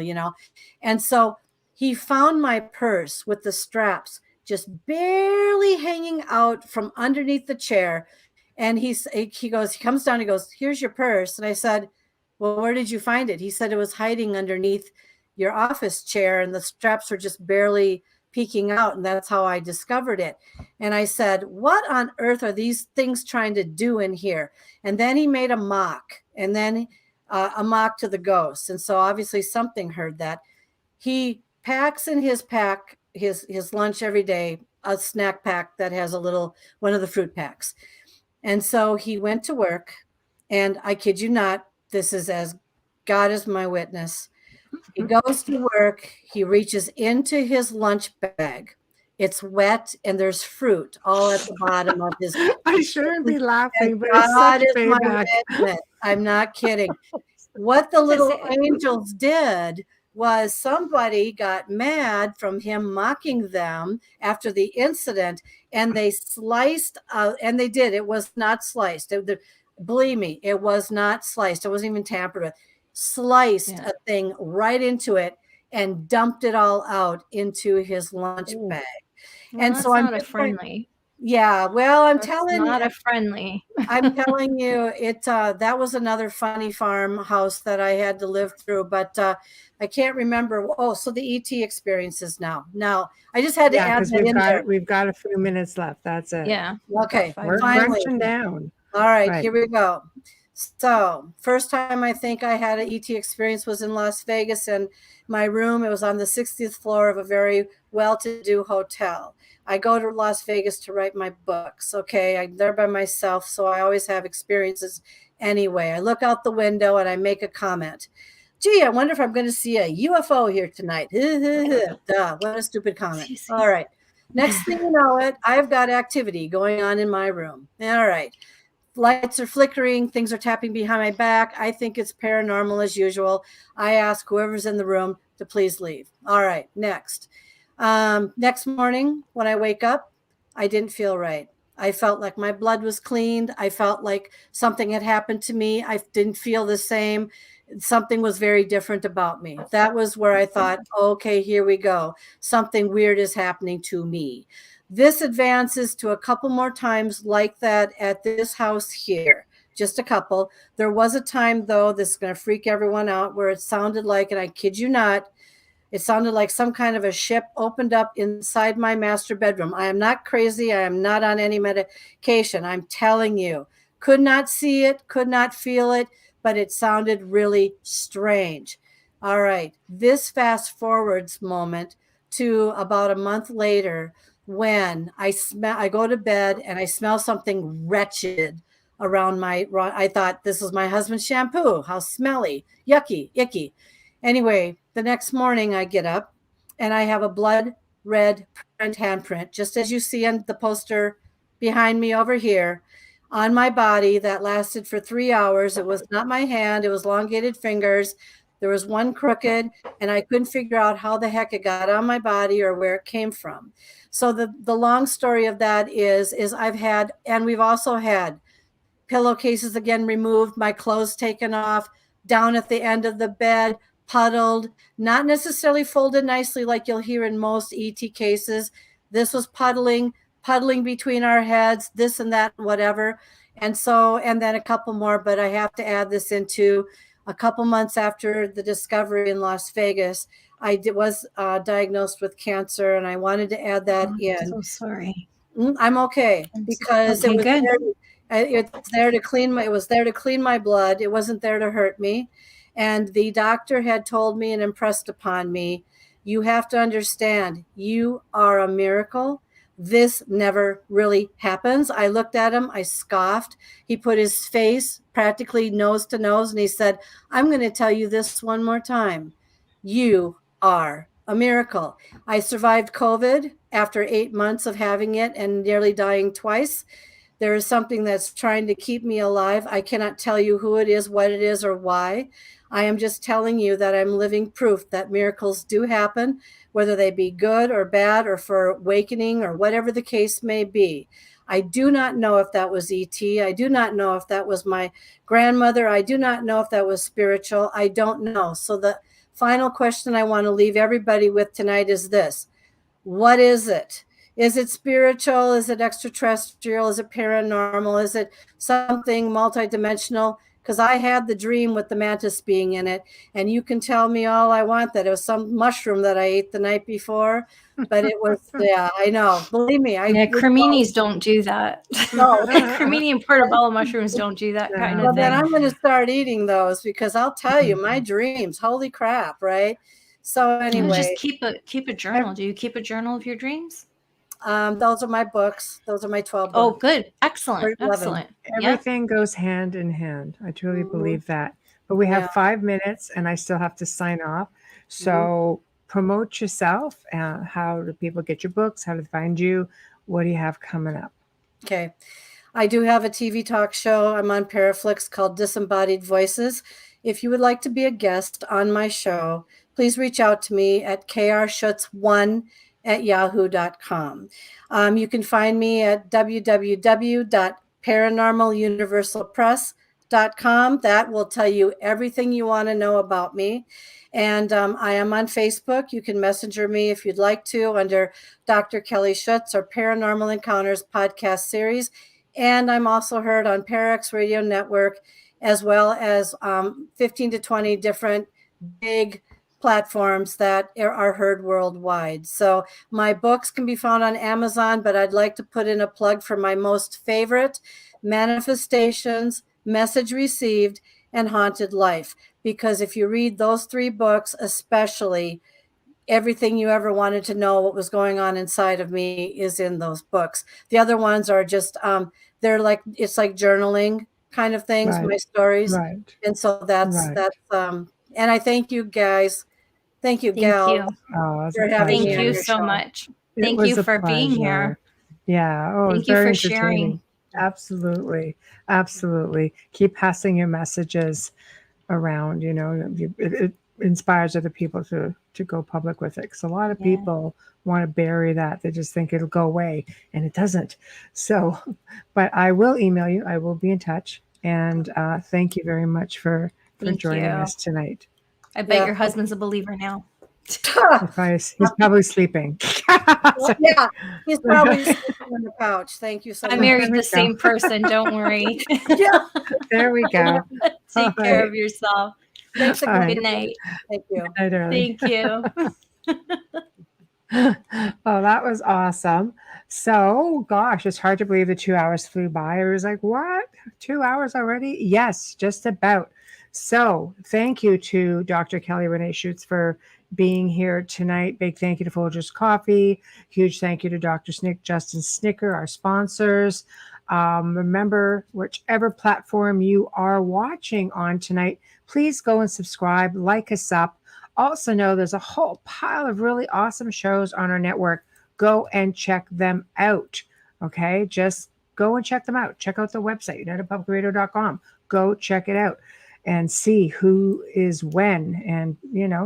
And so he found my purse with the straps just barely hanging out from underneath the chair. And he comes down, he goes, here's your purse. And I said, well, where did you find it? He said it was hiding underneath your office chair, and the straps were just barely peeking out. And that's how I discovered it. And I said, what on earth are these things trying to do in here? And then he made a mock, and then a mock to the ghosts. And so obviously something heard that. He packs in his pack, his lunch every day, a snack pack that has one of the fruit packs. And so he went to work, and I kid you not, this is as God is my witness. He goes to work, he reaches into his lunch bag. It's wet, and there's fruit all at the bottom of his. I shouldn't be laughing, but God it's is such my payback. witness. I'm not kidding. What the little angels did was somebody got mad from him mocking them after the incident, and they sliced out, and they did. It was not sliced. Believe me, it was not sliced. It wasn't even tampered with. Sliced a thing right into it and dumped it all out into his lunch bag. Well, and that's so I'm not a friendly. Yeah, well, I'm That's telling you, not a friendly. I'm telling you, that was another funny farmhouse that I had to live through, but I can't remember. Oh, so the ET experiences now. Now, I just had to add that in there. We've got a few minutes left. That's it. Yeah. Okay, We're finally. crunching down. All right, here we go. So, first time I think I had an ET experience was in Las Vegas, and my room, it was on the 60th floor of a very well-to-do hotel. I go to Las Vegas to write my books. Okay, I'm there by myself, so I always have experiences anyway. I look out the window and I make a comment. Gee, I wonder if I'm going to see a UFO here tonight. Duh, what a stupid comment. All right. Next thing you know it, I've got activity going on in my room. All right. Lights are flickering. Things are tapping behind my back. I think it's paranormal as usual. I ask whoever's in the room to please leave. All right. Next. Next morning when I wake up, I didn't feel right. I felt like my blood was cleaned. I felt like something had happened to me. I didn't feel the same. Something was very different about me. That was where I thought, okay, here we go. Something weird is happening to me. This advances to a couple more times like that at this house here. Just a couple. There was a time, though, this is going to freak everyone out, where it sounded like, and I kid you not, it sounded like some kind of a ship opened up inside my master bedroom. I am not crazy. I am not on any medication. I'm telling you. Could not see it, could not feel it, but it sounded really strange. All right. This fast forwards moment to about a month later, when I go to bed and I smell something wretched around I thought, this is my husband's shampoo. How smelly, yucky, icky. Anyway, the next morning I get up and I have a blood red handprint, just as you see on the poster behind me over here, on my body that lasted for 3 hours. It was not my hand. It was elongated fingers. There was one crooked, and I couldn't figure out how the heck it got on my body or where it came from. So the long story of that is I've had, and we've also had pillowcases again removed, my clothes taken off, down at the end of the bed, puddled, not necessarily folded nicely like you'll hear in most ET cases. This was puddling between our heads, this and that, whatever. And so, and then a couple more, but I have to add this into a couple months after the discovery in Las Vegas. I was diagnosed with cancer, and I wanted to add that in. I'm so sorry. I'm okay, because okay, it was good. it's there to clean my, it was there to clean my blood. It wasn't there to hurt me. And the doctor had told me and impressed upon me, you have to understand, you are a miracle. This never really happens. I looked at him, I scoffed. He put his face practically nose to nose, and he said, I'm going to tell you this one more time. You are a miracle. I survived COVID after 8 months of having it and nearly dying twice. There is something that's trying to keep me alive. I cannot tell you who it is, what it is, or why. I am just telling you that I'm living proof that miracles do happen, whether they be good or bad or for awakening or whatever the case may be. I do not know if that was ET. I do not know if that was my grandmother. I do not know if that was spiritual. I don't know. So the final question I want to leave everybody with tonight is this. What is it? Is it spiritual? Is it extraterrestrial? Is it paranormal? Is it something multidimensional? Because I had the dream with the mantis being in it, and you can tell me all I want that it was some mushroom that I ate the night before, but it was, yeah, I know. Believe me. Creminis don't do that. No. Cremini and portobello mushrooms don't do that kind of Well, then thing. I'm going to start eating those, because I'll tell you, my dreams, holy crap, right? So anyway. Just keep a journal. Do you keep a journal of your dreams? Those are my books. Those are my 12 books. Oh, good. Excellent. Excellent. Everything goes hand in hand. I truly believe that. But we have 5 minutes, and I still have to sign off. So promote yourself. How do people get your books? How do they find you? What do you have coming up? Okay. I do have a TV talk show. I'm on Paraflix called Disembodied Voices. If you would like to be a guest on my show, please reach out to me at krschutz1@yahoo.com. You can find me at www.paranormaluniversalpress.com. That will tell you everything you want to know about me. And I am on Facebook. You can messenger me if you'd like to under Dr. Kelly Schutz or Paranormal Encounters podcast series. And I'm also heard on Parax Radio Network, as well as 15 to 20 different big platforms that are heard worldwide. So my books can be found on Amazon, but I'd like to put in a plug for my most favorite, Manifestations, Message Received, and Haunted Life. Because if you read those 3 books, especially, everything you ever wanted to know what was going on inside of me is in those books. The other ones are just, they're like, it's like journaling kind of things, my stories. Right. And so that's, and I thank you guys. Thank you, Gal. For thank you so much. Thank you for being here. Yeah. Oh, thank you for sharing. Absolutely. Absolutely. Keep passing your messages around, it inspires other people to go public with it. Because a lot of people want to bury that. They just think it'll go away, and it doesn't. So, but I will email you. I will be in touch. And thank you very much for joining us tonight. I bet your husband's a believer now. He's probably sleeping. Yeah, he's probably sleeping on the couch. Thank you so much. I married the same person. Don't worry. Yeah. There we go. Take care of yourself. Thanks again. Good night. Thank you. Good night, thank you. Oh, that was awesome. So, gosh, it's hard to believe the 2 hours flew by. I was like, what? 2 hours already? Yes, just about. So, thank you to Dr. Kelly Renee Schutz for being here tonight. Big thank you to Folgers Coffee. Huge thank you to Dr. Justin Snicker, our sponsors. Remember, whichever platform you are watching on tonight, please go and subscribe, like us up. Also know there's a whole pile of really awesome shows on our network. Go and check them out. Okay, just go and check them out. Check out the website, unitedpublicradio.com. Go check it out. and see who is when, and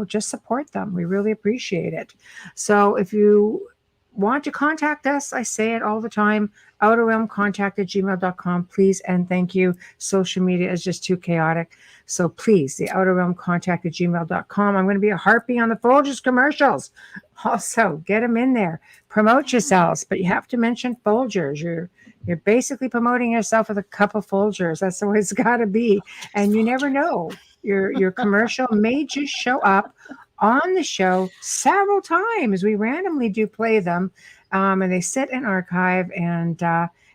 just support them. We really appreciate it. So if you want to contact us, I say it all the time, outerrealmcontact@gmail.com, please and thank you. Social media is just too chaotic. So please, the outerrealmcontact@gmail.com. I'm going to be a harpy on the Folgers commercials. Also, get them in there. Promote yourselves, but you have to mention Folgers. You're basically promoting yourself with a cup of Folgers. That's the way it's got to be. And you never know. Your commercial may just show up on the show several times. We randomly do play them, and they sit in archive, and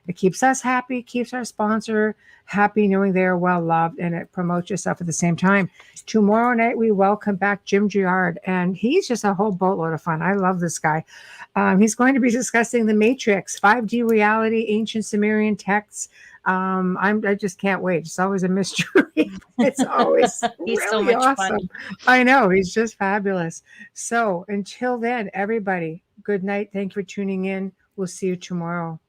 it keeps us happy, keeps our sponsor happy, knowing they're well loved, and it promotes yourself at the same time. Tomorrow night, we welcome back Jim Giard, and he's just a whole boatload of fun. I love this guy. He's going to be discussing the Matrix, 5D reality, ancient Sumerian texts. I just can't wait. It's always a mystery. It's always He's really so much awesome. fun. I know, he's just fabulous. So until then, everybody, good night. Thank you for tuning in. We'll see you tomorrow.